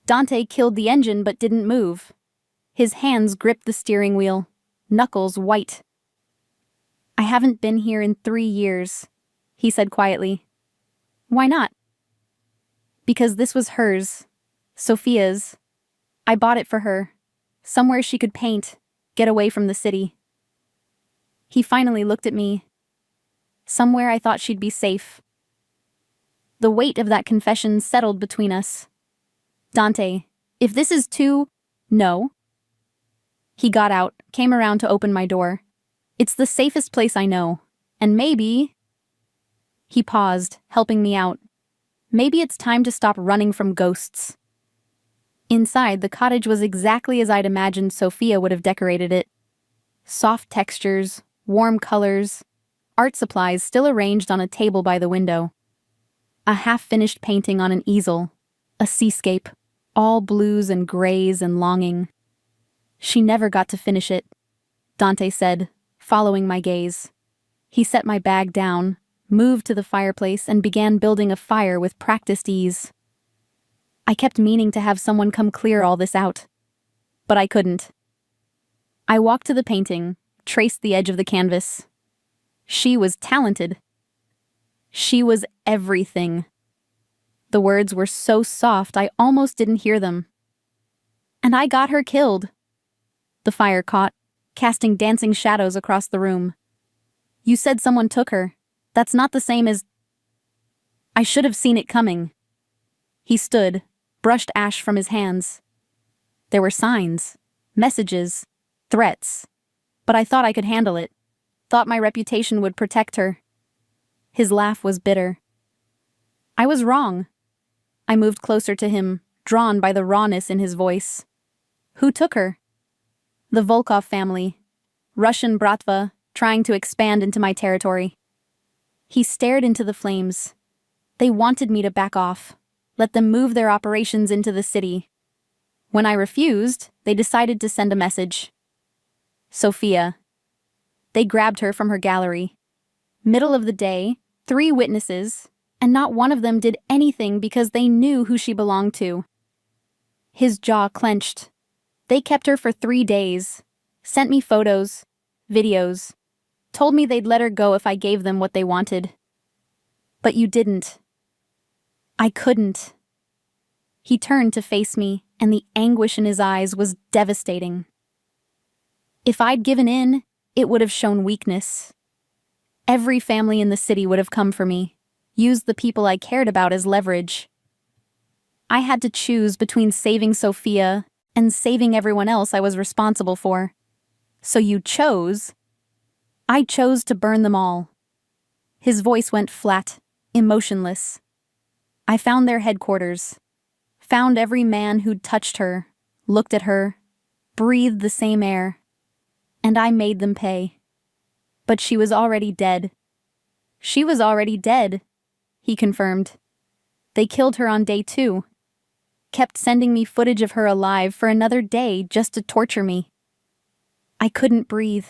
Dante killed the engine but didn't move. His hands gripped the steering wheel, knuckles white. I haven't been here in 3 years, he said quietly. Why not? Because this was hers, Sophia's. I bought it for her, somewhere she could paint, get away from the city. He finally looked at me. Somewhere I thought she'd be safe. The weight of that confession settled between us. Dante, if this is too... No. He got out, came around to open my door. It's the safest place I know. And maybe... He paused, helping me out. Maybe it's time to stop running from ghosts. Inside, the cottage was exactly as I'd imagined Sophia would have decorated it. Soft textures, warm colors, art supplies still arranged on a table by the window. A half-finished painting on an easel, a seascape, all blues and grays and longing. She never got to finish it, Dante said, following my gaze. He set my bag down, moved to the fireplace, and began building a fire with practiced ease. I kept meaning to have someone come clear all this out, but I couldn't. I walked to the painting, traced the edge of the canvas. She was talented. She was everything. The words were so soft I almost didn't hear them. And I got her killed. The fire caught, casting dancing shadows across the room. You said someone took her. That's not the same as... I should have seen it coming. He stood, brushed ash from his hands. There were signs, messages, threats. But I thought I could handle it. Thought my reputation would protect her. His laugh was bitter. I was wrong. I moved closer to him, drawn by the rawness in his voice. Who took her? The Volkov family. Russian bratva, trying to expand into my territory. He stared into the flames. They wanted me to back off, let them move their operations into the city. When I refused, they decided to send a message. Sophia. They grabbed her from her gallery. Middle of the day, 3 witnesses, and not one of them did anything because they knew who she belonged to. His jaw clenched. They kept her for 3 days, sent me photos, videos, told me they'd let her go if I gave them what they wanted. But you didn't. I couldn't. He turned to face me, and the anguish in his eyes was devastating. If I'd given in, it would have shown weakness. Every family in the city would have come for me, used the people I cared about as leverage. I had to choose between saving Sophia and saving everyone else I was responsible for. So you chose. I chose to burn them all. His voice went flat, emotionless. I found their headquarters, found every man who'd touched her, looked at her, breathed the same air, and I made them pay. But she was already dead. She was already dead, he confirmed. They killed her on day 2. Kept sending me footage of her alive for another day just to torture me. I couldn't breathe.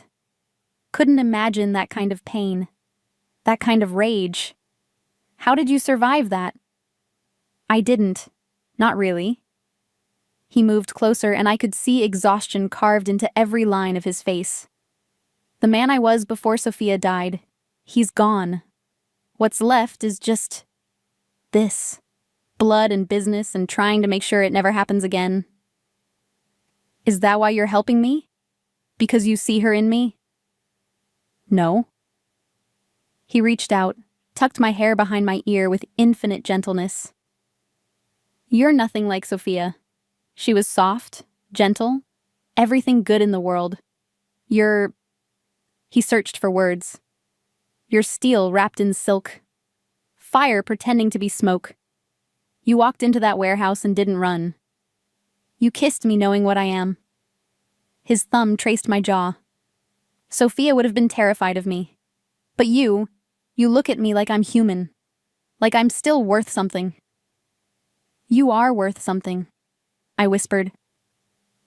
Couldn't imagine that kind of pain. That kind of rage. How did you survive that? I didn't. Not really. He moved closer and I could see exhaustion carved into every line of his face. The man I was before Sophia died, he's gone. What's left is just this. Blood and business and trying to make sure it never happens again. Is that why you're helping me? Because you see her in me? No. He reached out, tucked my hair behind my ear with infinite gentleness. You're nothing like Sophia. She was soft, gentle, everything good in the world. You're... He searched for words. You're steel wrapped in silk. Fire pretending to be smoke. You walked into that warehouse and didn't run. You kissed me knowing what I am. His thumb traced my jaw. Sophia would have been terrified of me. But you look at me like I'm human. Like I'm still worth something. You are worth something, I whispered.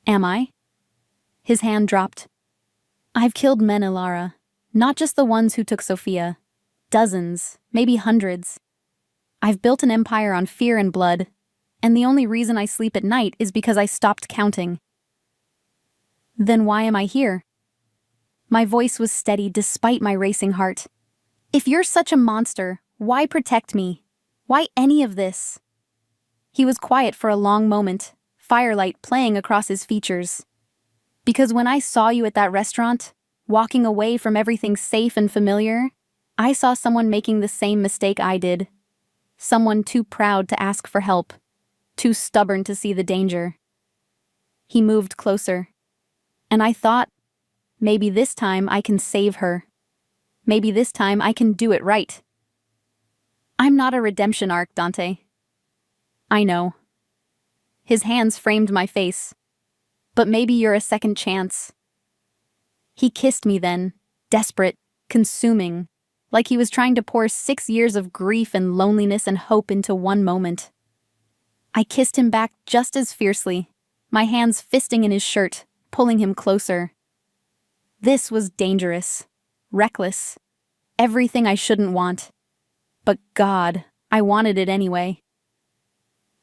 Am I? His hand dropped. I've killed men, Ilara. Not just the ones who took Sophia. Dozens, maybe hundreds. I've built an empire on fear and blood, and the only reason I sleep at night is because I stopped counting. Then why am I here? My voice was steady despite my racing heart. If you're such a monster, why protect me? Why any of this? He was quiet for a long moment, firelight playing across his features. Because when I saw you at that restaurant, walking away from everything safe and familiar, I saw someone making the same mistake I did. Someone too proud to ask for help, too stubborn to see the danger. He moved closer, and I thought, maybe this time I can save her. Maybe this time I can do it right. I'm not a redemption arc, Dante. I know. His hands framed my face. But maybe you're a second chance. He kissed me then, desperate, consuming, like he was trying to pour 6 years of grief and loneliness and hope into one moment. I kissed him back just as fiercely, my hands fisting in his shirt, pulling him closer. This was dangerous, reckless, everything I shouldn't want. But God, I wanted it anyway.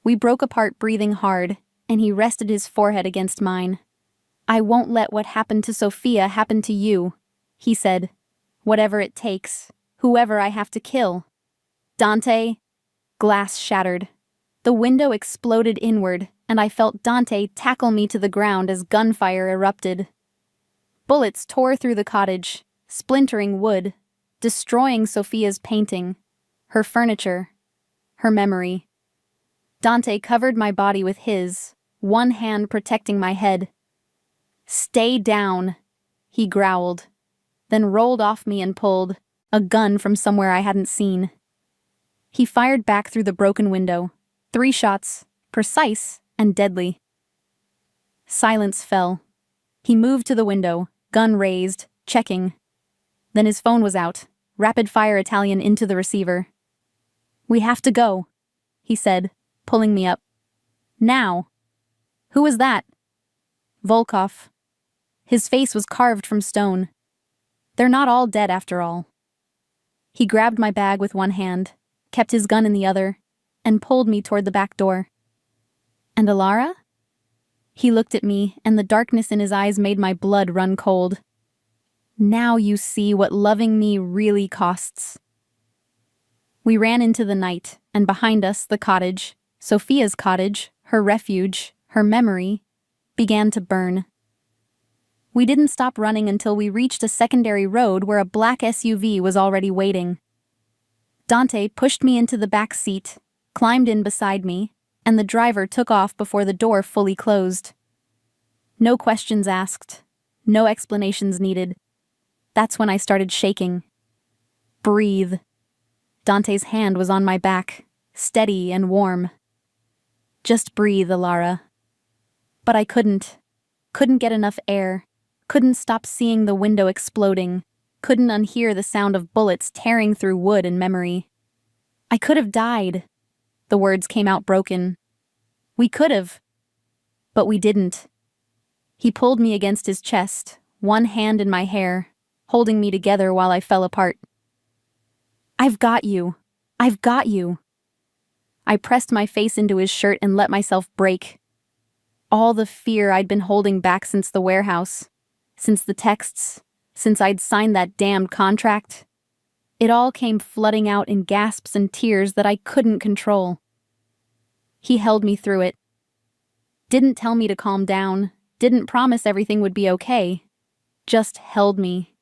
We broke apart breathing hard, and he rested his forehead against mine. I won't let what happened to Sophia happen to you, he said. Whatever it takes, whoever I have to kill. Dante, glass shattered. The window exploded inward, and I felt Dante tackle me to the ground as gunfire erupted. Bullets tore through the cottage, splintering wood, destroying Sophia's painting, her furniture, her memory. Dante covered my body with his, one hand protecting my head. "Stay down," he growled, then rolled off me and pulled a gun from somewhere I hadn't seen. He fired back through the broken window, 3 shots, precise and deadly. Silence fell. He moved to the window, gun raised, checking. Then his phone was out, rapid-fire Italian into the receiver. "We have to go," he said, pulling me up. "Now." "Who was that?" "Volkov." His face was carved from stone. "They're not all dead after all." He grabbed my bag with one hand, kept his gun in the other, and pulled me toward the back door. "And Alara?" He looked at me, and the darkness in his eyes made my blood run cold. "Now you see what loving me really costs." We ran into the night, and behind us the cottage, Sophia's cottage, her refuge, her memory, began to burn. We didn't stop running until we reached a secondary road where a black SUV was already waiting. Dante pushed me into the back seat, climbed in beside me, and the driver took off before the door fully closed. No questions asked, no explanations needed. That's when I started shaking. "Breathe." Dante's hand was on my back, steady and warm. "Just breathe, Alara." But I couldn't get enough air, couldn't stop seeing the window exploding, couldn't unhear the sound of bullets tearing through wood and memory. I could have died. The words came out broken. We could have. But we didn't. He pulled me against his chest, one hand in my hair, holding me together while I fell apart. "I've got you. I've got you." I pressed my face into his shirt and let myself break. All the fear I'd been holding back since the warehouse, since the texts, since I'd signed that damned contract, it all came flooding out in gasps and tears that I couldn't control. He held me through it. Didn't tell me to calm down, didn't promise everything would be okay, just held me.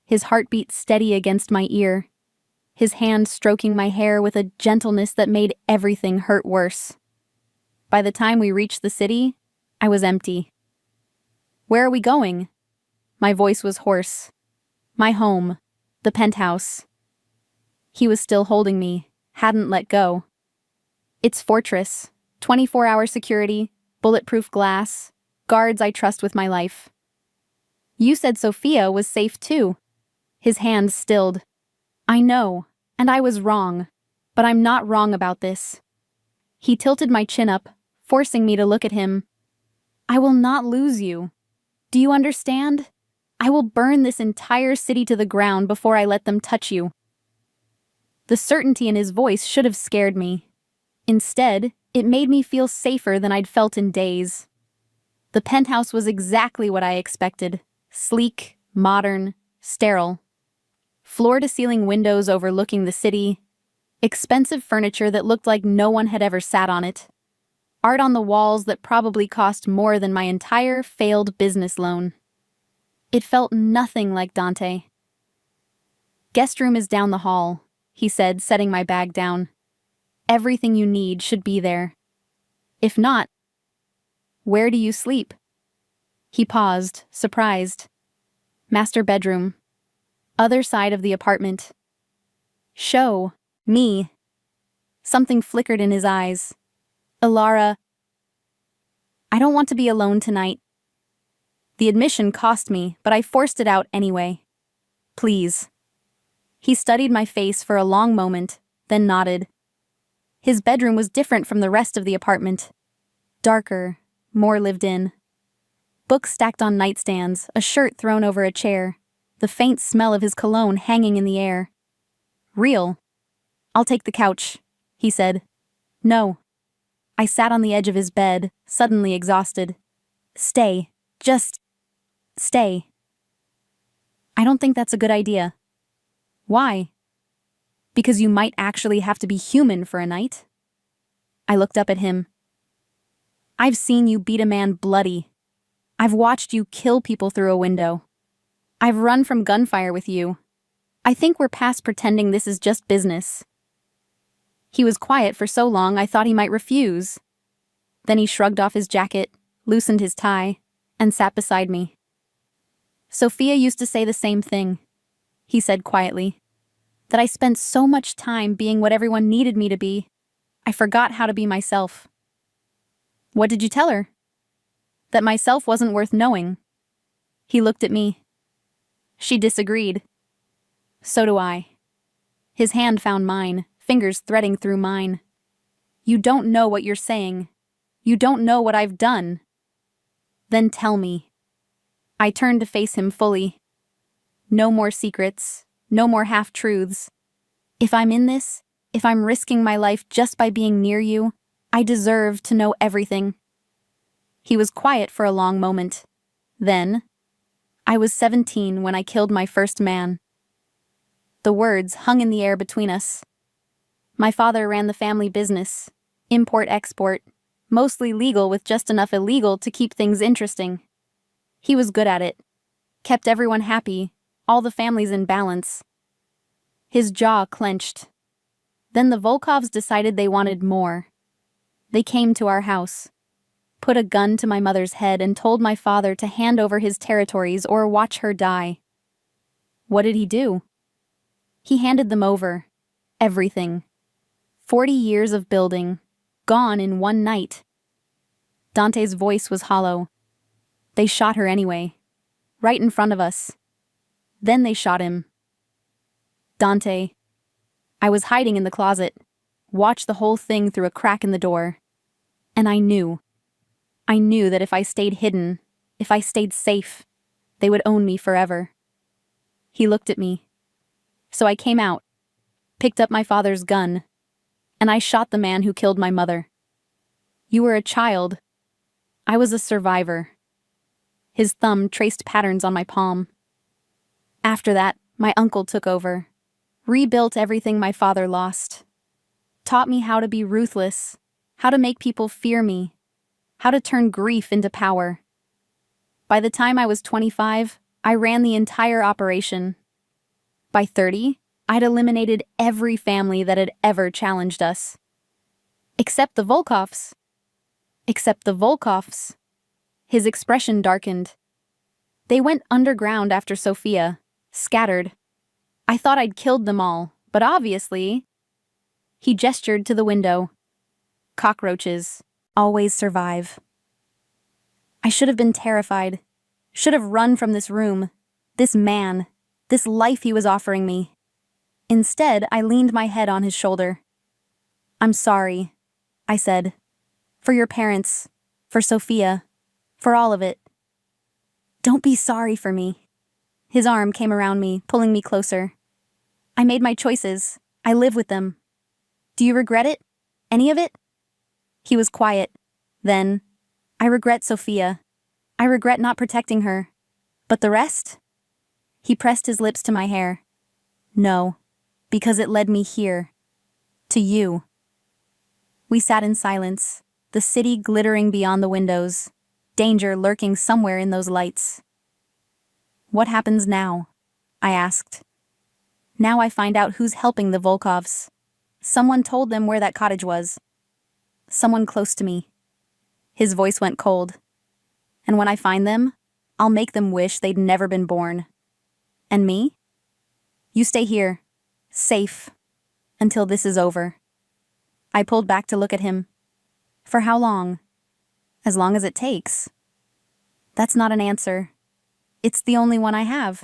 His heartbeat steady against my ear, his hand stroking my hair with a gentleness that made everything hurt worse. By the time we reached the city, I was empty. "Where are we going?" My voice was hoarse. "My home. The penthouse." He was still holding me, hadn't let go. "It's Fortress. 24-hour security, bulletproof glass, guards I trust with my life." "You said Sophia was safe too." His hand stilled. "I know, and I was wrong, but I'm not wrong about this." He tilted my chin up, forcing me to look at him. "I will not lose you. Do you understand? I will burn this entire city to the ground before I let them touch you." The certainty in his voice should have scared me. Instead, it made me feel safer than I'd felt in days. The penthouse was exactly what I expected. Sleek, modern, sterile. Floor-to-ceiling windows overlooking the city. Expensive furniture that looked like no one had ever sat on it. Art on the walls that probably cost more than my entire failed business loan. It felt nothing like Dante. "Guest room is down the hall," he said, setting my bag down. "Everything you need should be there. If not, where do you sleep?" He paused, surprised. "Master bedroom. Other side of the apartment." "Show me." Something flickered in his eyes. "Alara, I don't want to be alone tonight." The admission cost me, but I forced it out anyway. "Please." He studied my face for a long moment, then nodded. His bedroom was different from the rest of the apartment. Darker, more lived in. Books stacked on nightstands, a shirt thrown over a chair, the faint smell of his cologne hanging in the air. "Real." "I'll take the couch," he said. "No." I sat on the edge of his bed, suddenly exhausted. "Stay. Just stay." "I don't think that's a good idea." "Why?" "Because you might actually have to be human for a night." I looked up at him. I've seen you beat a man bloody. I've watched you kill people through a window. I've run from gunfire with you. I think we're past pretending this is just business. He was quiet for so long I thought he might refuse. Then he shrugged off his jacket, loosened his tie, and sat beside me. Sophia used to say the same thing, he said quietly, that I spent so much time being what everyone needed me to be, I forgot how to be myself. What did you tell her? That myself wasn't worth knowing. He looked at me. She disagreed. So do I. His hand found mine, fingers threading through mine. You don't know what you're saying. You don't know what I've done. Then tell me. I turned to face him fully. No more secrets, no more half-truths. If I'm in this, if I'm risking my life just by being near you, I deserve to know everything. He was quiet for a long moment. Then, I was 17 when I killed my first man. The words hung in the air between us. My father ran the family business, import-export, mostly legal with just enough illegal to keep things interesting. He was good at it, kept everyone happy, all the families in balance. His jaw clenched. Then the Volkovs decided they wanted more. They came to our house, put a gun to my mother's head and told my father to hand over his territories or watch her die. What did he do? He handed them over. Everything. 40 years of building, gone in one night. Dante's voice was hollow. They shot her anyway, right in front of us. Then they shot him. Dante. I was hiding in the closet, watched the whole thing through a crack in the door. And I knew that if I stayed hidden, if I stayed safe, they would own me forever. He looked at me. So I came out, picked up my father's gun, and I shot the man who killed my mother. You were a child. I was a survivor. His thumb traced patterns on my palm. After that, my uncle took over, rebuilt everything my father lost, taught me how to be ruthless, how to make people fear me, how to turn grief into power. By the time I was 25, I ran the entire operation. By 30, I'd eliminated every family that had ever challenged us. Except the Volkovs. Except the Volkovs. His expression darkened. They went underground after Sophia, scattered. I thought I'd killed them all, but obviously... He gestured to the window. Cockroaches always survive. I should have been terrified. Should have run from this room, this man, this life he was offering me. Instead, I leaned my head on his shoulder. I'm sorry, I said. For your parents, for Sophia, for all of it. Don't be sorry for me. His arm came around me, pulling me closer. I made my choices. I live with them. Do you regret it? Any of it? He was quiet. Then, I regret Sophia. I regret not protecting her. But the rest? He pressed his lips to my hair. No, because it led me here. To you. We sat in silence, the city glittering beyond the windows, danger lurking somewhere in those lights. What happens now? I asked. Now I find out who's helping the Volkovs. Someone told them where that cottage was. Someone close to me. His voice went cold. And when I find them, I'll make them wish they'd never been born. And me? You stay here, safe, until this is over. I pulled back to look at him. For how long? As long as it takes. That's not an answer. It's the only one I have.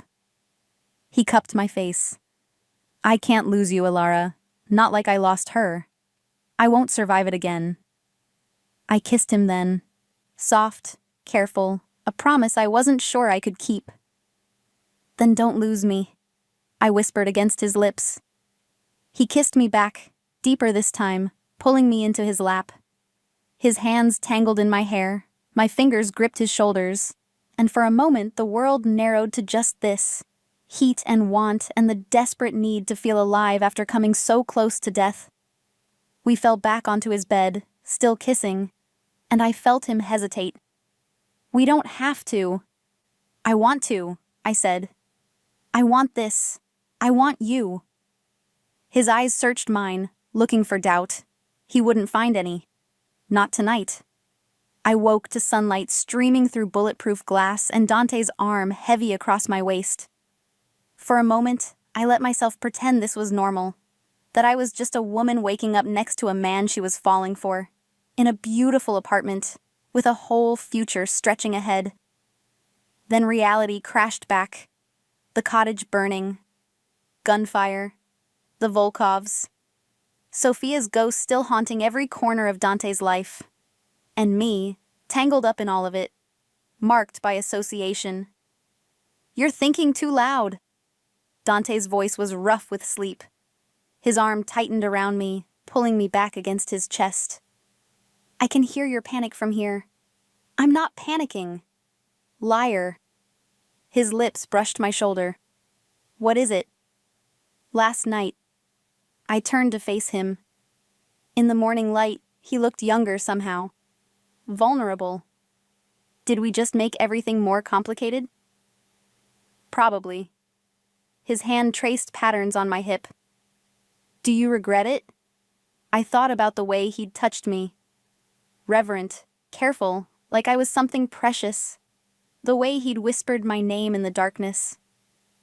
He cupped my face. I can't lose you, Alara. Not like I lost her. I won't survive it again. I kissed him then. Soft, careful, a promise I wasn't sure I could keep. Then don't lose me, I whispered against his lips. He kissed me back, deeper this time, pulling me into his lap. His hands tangled in my hair, my fingers gripped his shoulders, and for a moment the world narrowed to just this. Heat and want and the desperate need to feel alive after coming so close to death. We fell back onto his bed, still kissing, and I felt him hesitate. "We don't have to." "I want to," I said. "I want this. I want you." His eyes searched mine, looking for doubt. He wouldn't find any. Not tonight. I woke to sunlight streaming through bulletproof glass and Dante's arm heavy across my waist. For a moment, I let myself pretend this was normal, that I was just a woman waking up next to a man she was falling for, in a beautiful apartment, with a whole future stretching ahead. Then reality crashed back. The cottage burning. Gunfire. The Volkovs. Sophia's ghost still haunting every corner of Dante's life. And me, tangled up in all of it, marked by association. "You're thinking too loud." Dante's voice was rough with sleep. His arm tightened around me, pulling me back against his chest. "I can hear your panic from here." "I'm not panicking." "Liar." His lips brushed my shoulder. "What is it?" "Last night." I turned to face him. In the morning light, he looked younger somehow. Vulnerable. Did we just make everything more complicated? Probably. His hand traced patterns on my hip. "Do you regret it?" I thought about the way he'd touched me. Reverent, careful, like I was something precious. The way he'd whispered my name in the darkness.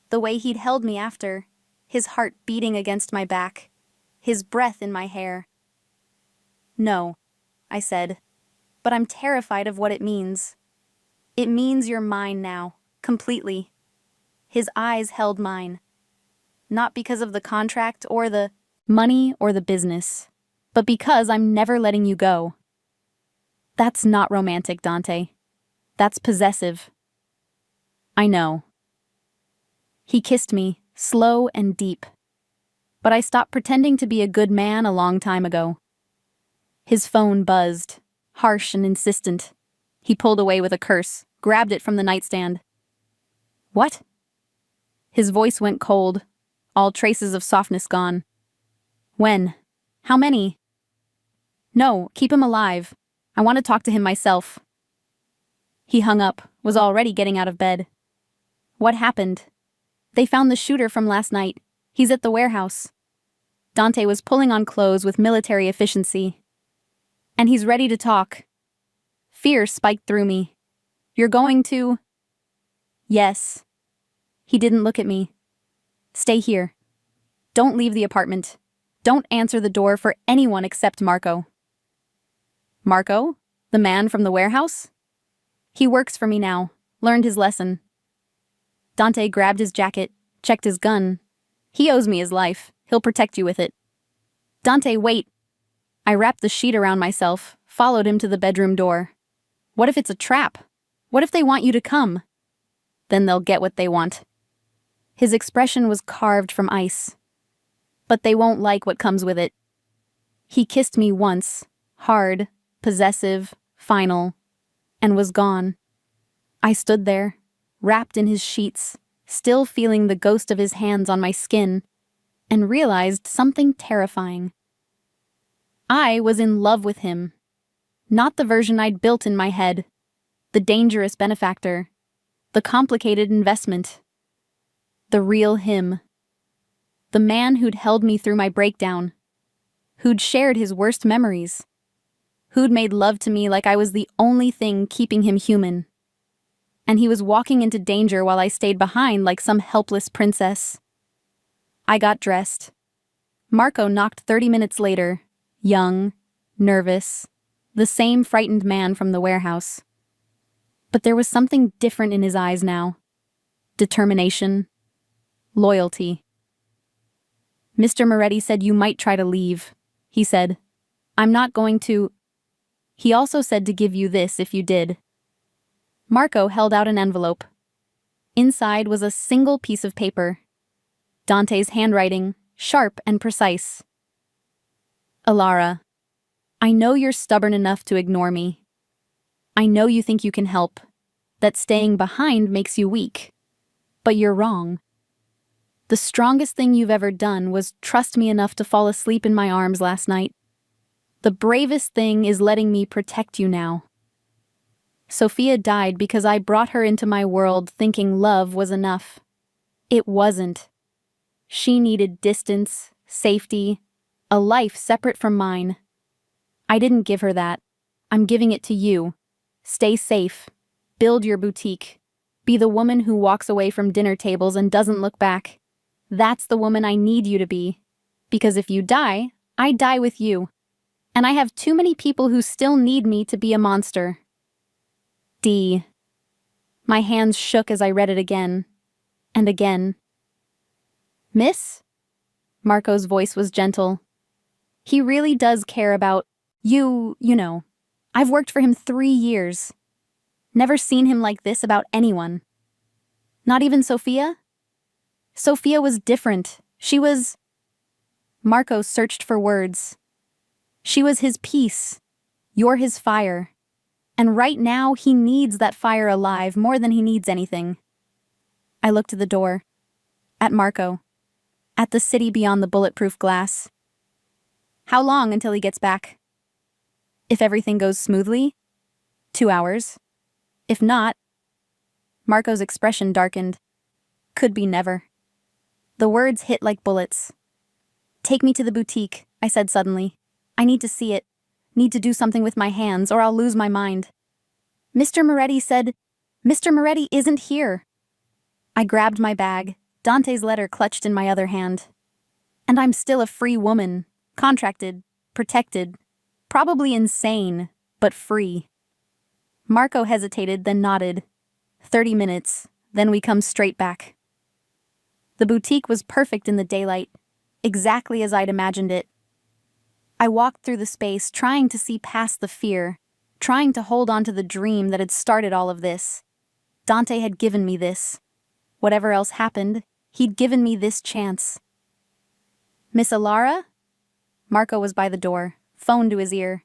The way he'd held me after, his heart beating against my back, his breath in my hair. "No," I said, "but I'm terrified of what it means." "It means you're mine now, completely." His eyes held mine. Not because of the contract or the money or the business, but because I'm never letting you go. That's not romantic, Dante. That's possessive. I know. He kissed me, slow and deep. But I stopped pretending to be a good man a long time ago. His phone buzzed, harsh and insistent. He pulled away with a curse, grabbed it from the nightstand. "What?" His voice went cold, all traces of softness gone. "When? How many?" "No, keep him alive. I want to talk to him myself." He hung up, was already getting out of bed. "What happened?" "They found the shooter from last night. He's at the warehouse." Dante was pulling on clothes with military efficiency. "And he's ready to talk." Fear spiked through me. "You're going to—" "Yes." He didn't look at me. "Stay here. Don't leave the apartment. Don't answer the door for anyone except Marco." "Marco? The man from the warehouse?" "He works for me now. Learned his lesson." Dante grabbed his jacket, checked his gun. "He owes me his life. He'll protect you with it." "Dante, wait." I wrapped the sheet around myself, followed him to the bedroom door. "What if it's a trap? What if they want you to come?" "Then they'll get what they want." His expression was carved from ice. "But they won't like what comes with it." He kissed me once, hard, possessive, final, and was gone. I stood there, wrapped in his sheets, still feeling the ghost of his hands on my skin, and realized something terrifying. I was in love with him. Not the version I'd built in my head. The dangerous benefactor. The complicated investment. The real him. The man who'd held me through my breakdown. Who'd shared his worst memories. Who'd made love to me like I was the only thing keeping him human. And he was walking into danger while I stayed behind like some helpless princess. I got dressed. Marco knocked 30 minutes later, young, nervous, the same frightened man from the warehouse. But there was something different in his eyes now. Determination. Loyalty. "Mr. Moretti said you might try to leave," he said. "I'm not going to—" He also said to give you this if you did. Marco held out an envelope. Inside was a single piece of paper. Dante's handwriting, sharp and precise. "Alara, I know you're stubborn enough to ignore me. I know you think you can help, that staying behind makes you weak. But you're wrong. The strongest thing you've ever done was trust me enough to fall asleep in my arms last night. The bravest thing is letting me protect you now. Sophia died because I brought her into my world thinking love was enough. It wasn't. She needed distance, safety, a life separate from mine. I didn't give her that. I'm giving it to you. Stay safe. Build your boutique. Be the woman who walks away from dinner tables and doesn't look back. That's the woman I need you to be. Because if you die, I die with you. And I have too many people who still need me to be a monster. D. My hands shook as I read it again. And again. Miss? Marco's voice was gentle. He really does care about you know. I've worked for him 3 years. Never seen him like this about anyone. Not even Sophia? Sophia was different. She was... Marco searched for words. She was his peace. You're his fire. And right now, he needs that fire alive more than he needs anything. I looked at the door. At Marco. At the city beyond the bulletproof glass. How long until he gets back? If everything goes smoothly? 2 hours. If not... Marco's expression darkened. Could be never. The words hit like bullets. Take me to the boutique, I said suddenly. I need to see it. Need to do something with my hands, or I'll lose my mind. Mr. Moretti said, Mr. Moretti isn't here. I grabbed my bag, Dante's letter clutched in my other hand. And I'm still a free woman, contracted, protected, probably insane, but free. Marco hesitated, then nodded. 30 minutes, then we come straight back. The boutique was perfect in the daylight, exactly as I'd imagined it. I walked through the space, trying to see past the fear, trying to hold on to the dream that had started all of this. Dante had given me this. Whatever else happened, he'd given me this chance. Miss Alara? Marco was by the door, phone to his ear.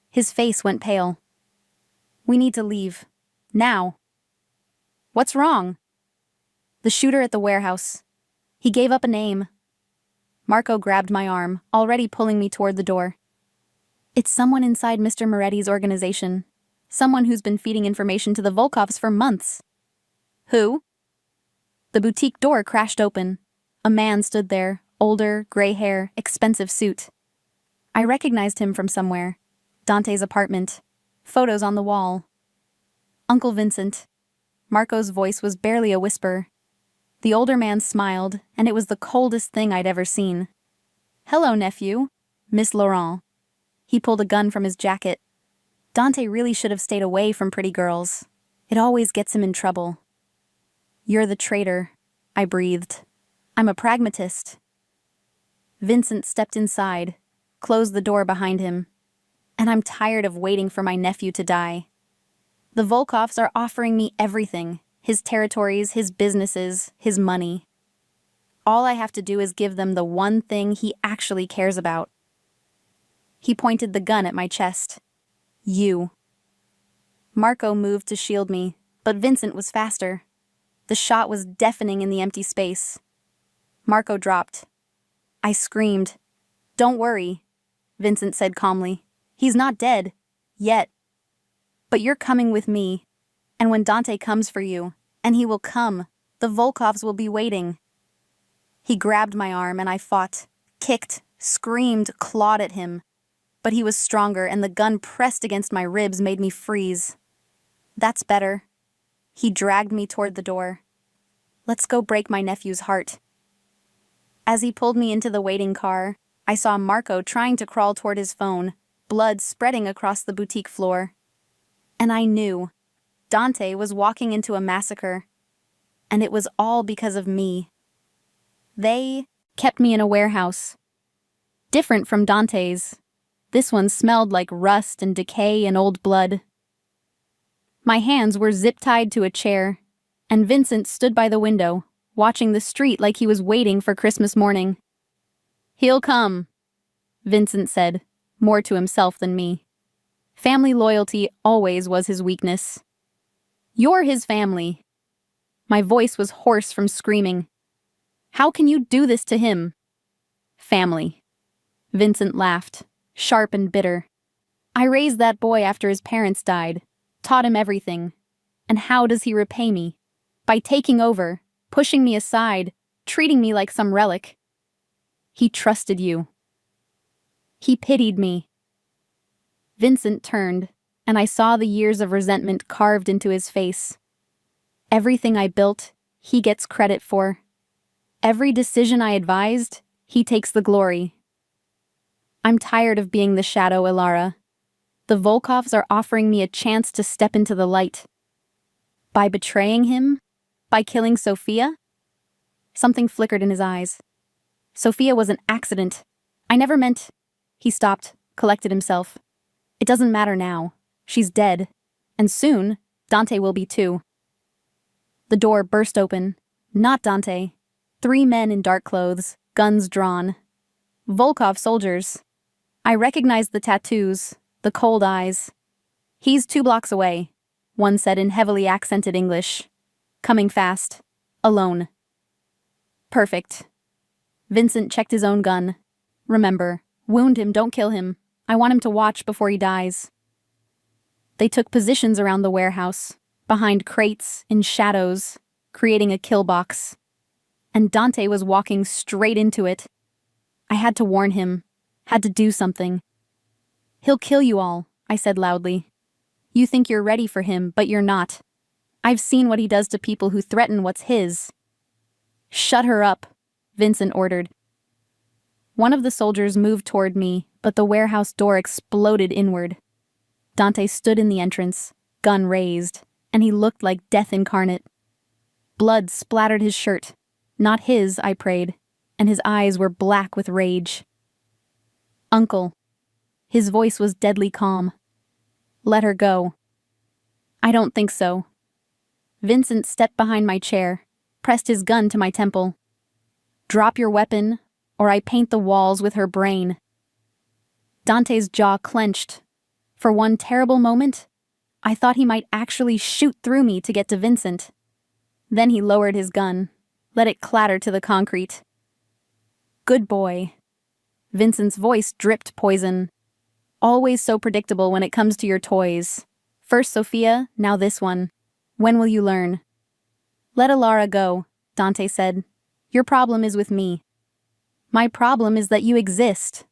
His face went pale. We need to leave. Now. What's wrong? The shooter at the warehouse. He gave up a name. Marco grabbed my arm, already pulling me toward the door. It's someone inside Mr. Moretti's organization. Someone who's been feeding information to the Volkovs for months. Who? The boutique door crashed open. A man stood there, older, gray hair, expensive suit. I recognized him from somewhere. Dante's apartment. Photos on the wall. Uncle Vincent. Marco's voice was barely a whisper. The older man smiled, and it was the coldest thing I'd ever seen. Hello, nephew. Miss Laurent. He pulled a gun from his jacket. Dante really should have stayed away from pretty girls. It always gets him in trouble. You're the traitor, I breathed. I'm a pragmatist. Vincent stepped inside, closed the door behind him. And I'm tired of waiting for my nephew to die. The Volkovs are offering me everything. His territories, his businesses, his money. All I have to do is give them the one thing he actually cares about. He pointed the gun at my chest. You. Marco moved to shield me, but Vincent was faster. The shot was deafening in the empty space. Marco dropped. I screamed. Don't worry, Vincent said calmly. He's not dead. Yet. But you're coming with me. And when Dante comes for you, and he will come, the Volkovs will be waiting. He grabbed my arm and I fought, kicked, screamed, clawed at him. But he was stronger and the gun pressed against my ribs made me freeze. That's better. He dragged me toward the door. Let's go break my nephew's heart. As he pulled me into the waiting car, I saw Marco trying to crawl toward his phone, blood spreading across the boutique floor. And I knew. Dante was walking into a massacre. And it was all because of me. They kept me in a warehouse. Different from Dante's. This one smelled like rust and decay and old blood. My hands were zip-tied to a chair, and Vincent stood by the window, watching the street like he was waiting for Christmas morning. He'll come, Vincent said, more to himself than me. Family loyalty always was his weakness. You're his family. My voice was hoarse from screaming. How can you do this to him? Family. Vincent laughed. sharp and bitter. I raised that boy after his parents died, taught him everything. And how does he repay me? By taking over, pushing me aside, treating me like some relic. He trusted you. He pitied me. Vincent turned, and I saw the years of resentment carved into his face. Everything I built, he gets credit for. Every decision I advised, he takes the glory. I'm tired of being the shadow, Ilara. The Volkovs are offering me a chance to step into the light. By betraying him? By killing Sophia? Something flickered in his eyes. Sophia was an accident. I never meant... He stopped, collected himself. It doesn't matter now. She's dead. And soon, Dante will be too. The door burst open. Not Dante. 3 men in dark clothes, guns drawn. Volkov soldiers. I recognized the tattoos, the cold eyes. He's 2 blocks away, one said in heavily accented English. Coming fast. Alone. Perfect. Vincent checked his own gun. Remember, wound him, don't kill him. I want him to watch before he dies. They took positions around the warehouse, behind crates, in shadows, creating a kill box. And Dante was walking straight into it. I had to warn him, had to do something. He'll kill you all, I said loudly. You think you're ready for him, but you're not. I've seen what he does to people who threaten what's his. Shut her up, Vincent ordered. One of the soldiers moved toward me, but the warehouse door exploded inward. Dante stood in the entrance, gun raised, and he looked like death incarnate. Blood splattered his shirt. Not his, I prayed, and his eyes were black with rage. Uncle. His voice was deadly calm. Let her go. I don't think so. Vincent stepped behind my chair, pressed his gun to my temple. Drop your weapon, or I paint the walls with her brain. Dante's jaw clenched. For one terrible moment, I thought he might actually shoot through me to get to Vincent. Then he lowered his gun, let it clatter to the concrete. Good boy. Vincent's voice dripped poison. Always so predictable when it comes to your toys. First Sophia, now this one. When will you learn? Let Ilara go, Dante said. Your problem is with me. My problem is that you exist.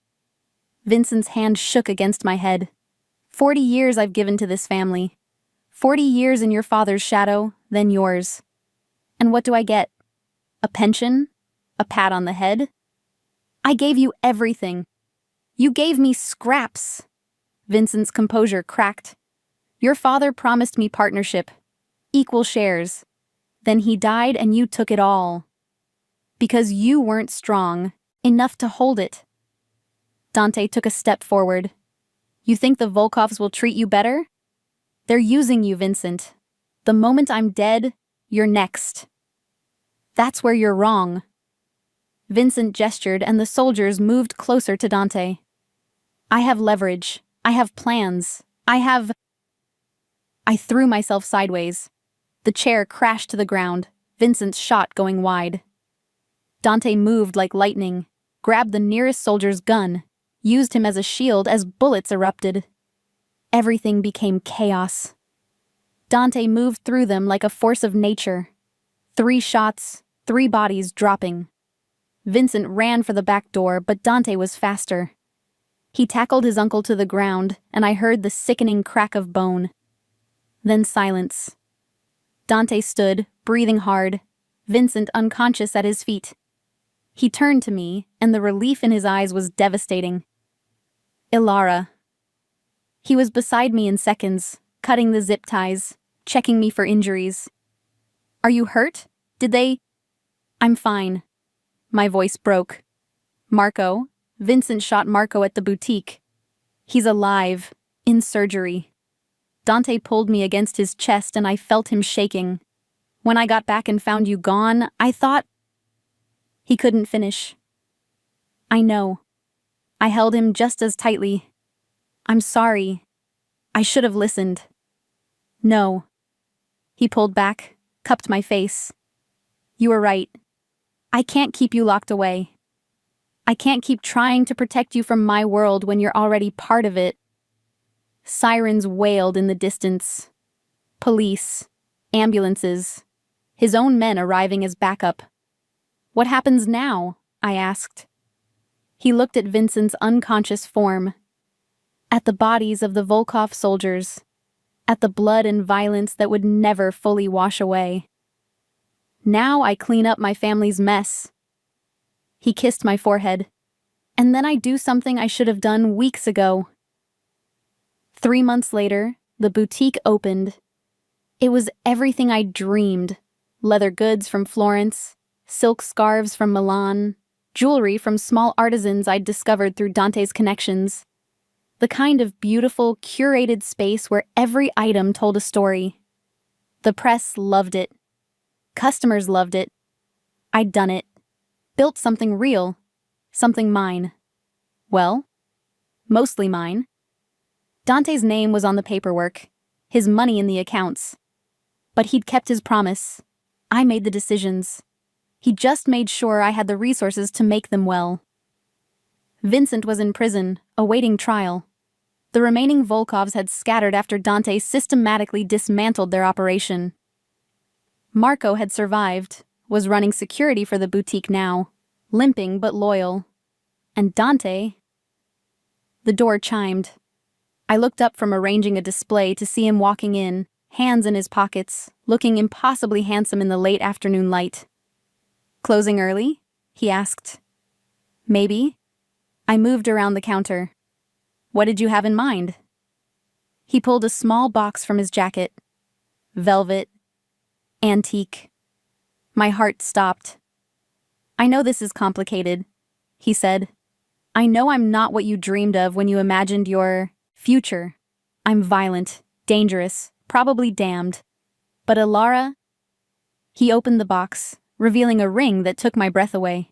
Vincent's hand shook against my head. 40 years I've given to this family. 40 years in your father's shadow, then yours. And what do I get? A pension? A pat on the head? I gave you everything. You gave me scraps. Vincent's composure cracked. Your father promised me partnership. Equal shares. Then he died and you took it all. Because you weren't strong enough to hold it. Dante took a step forward. You think the Volkovs will treat you better? They're using you, Vincent. The moment I'm dead, you're next. That's where you're wrong. Vincent gestured and the soldiers moved closer to Dante. I have leverage. I have plans. I threw myself sideways. The chair crashed to the ground, Vincent's shot going wide. Dante moved like lightning, grabbed the nearest soldier's gun, used him as a shield as bullets erupted. Everything became chaos. Dante moved through them like a force of nature. 3 shots, 3 bodies dropping. Vincent ran for the back door, but Dante was faster. He tackled his uncle to the ground, and I heard the sickening crack of bone. Then silence. Dante stood, breathing hard, Vincent unconscious at his feet. He turned to me, and the relief in his eyes was devastating. Ilara. He was beside me in seconds, cutting the zip ties, checking me for injuries. Are you hurt? Did they... I'm fine. My voice broke. Marco. Vincent shot Marco at the boutique. He's alive, in surgery. Dante pulled me against his chest and I felt him shaking. When I got back and found you gone, I thought... He couldn't finish. I know. I held him just as tightly. I'm sorry. I should have listened. No. He pulled back, cupped my face. You were right. I can't keep you locked away. I can't keep trying to protect you from my world when you're already part of it. Sirens wailed in the distance. Police. Ambulances. His own men arriving as backup. What happens now? I asked. He looked at Vincent's unconscious form. At the bodies of the Volkov soldiers. At the blood and violence that would never fully wash away. Now I clean up my family's mess. He kissed my forehead. And then I do something I should have done weeks ago. 3 months later, the boutique opened. It was everything I dreamed. Leather goods from Florence, silk scarves from Milan, jewelry from small artisans I'd discovered through Dante's connections. The kind of beautiful, curated space where every item told a story. The press loved it. Customers loved it. I'd done it. Built something real. Something mine. Well, mostly mine. Dante's name was on the paperwork, his money in the accounts. But he'd kept his promise. I made the decisions. He just made sure I had the resources to make them well. Vincent was in prison, awaiting trial. The remaining Volkovs had scattered after Dante systematically dismantled their operation. Marco had survived, was running security for the boutique now, limping but loyal. And Dante... The door chimed. I looked up from arranging a display to see him walking in, hands in his pockets, looking impossibly handsome in the late afternoon light. "Closing early?" he asked. "Maybe." I moved around the counter. "What did you have in mind?" He pulled a small box from his jacket. Velvet. Antique. My heart stopped. "I know this is complicated," he said. "I know I'm not what you dreamed of when you imagined your future. I'm violent, dangerous, probably damned. But Alara..." He opened the box, revealing a ring that took my breath away.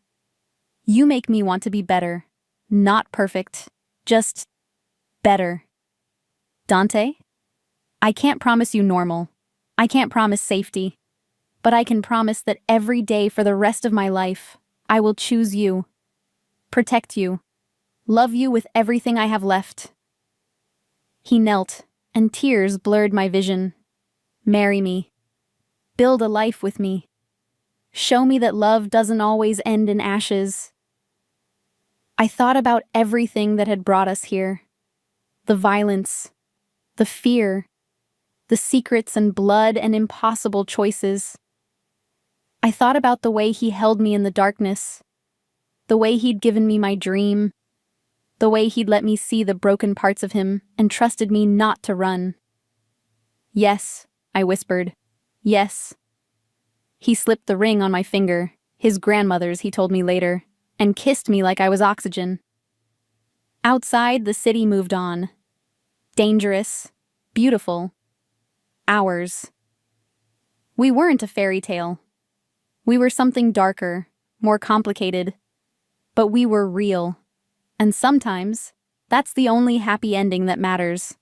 "You make me want to be better. Not perfect. Just better. Dante? I can't promise you normal. I can't promise safety. But I can promise that every day for the rest of my life, I will choose you. Protect you. Love you with everything I have left." He knelt, and tears blurred my vision. "Marry me. Build a life with me. Show me that love doesn't always end in ashes." I thought about everything that had brought us here. The violence, the fear, the secrets and blood and impossible choices. I thought about the way he held me in the darkness, the way he'd given me my dream, the way he'd let me see the broken parts of him and trusted me not to run. "Yes," I whispered. "Yes." He slipped the ring on my finger, his grandmother's, he told me later, and kissed me like I was oxygen. Outside, the city moved on. Dangerous, beautiful. Ours. We weren't a fairy tale. We were something darker, more complicated. But we were real. And sometimes, that's the only happy ending that matters.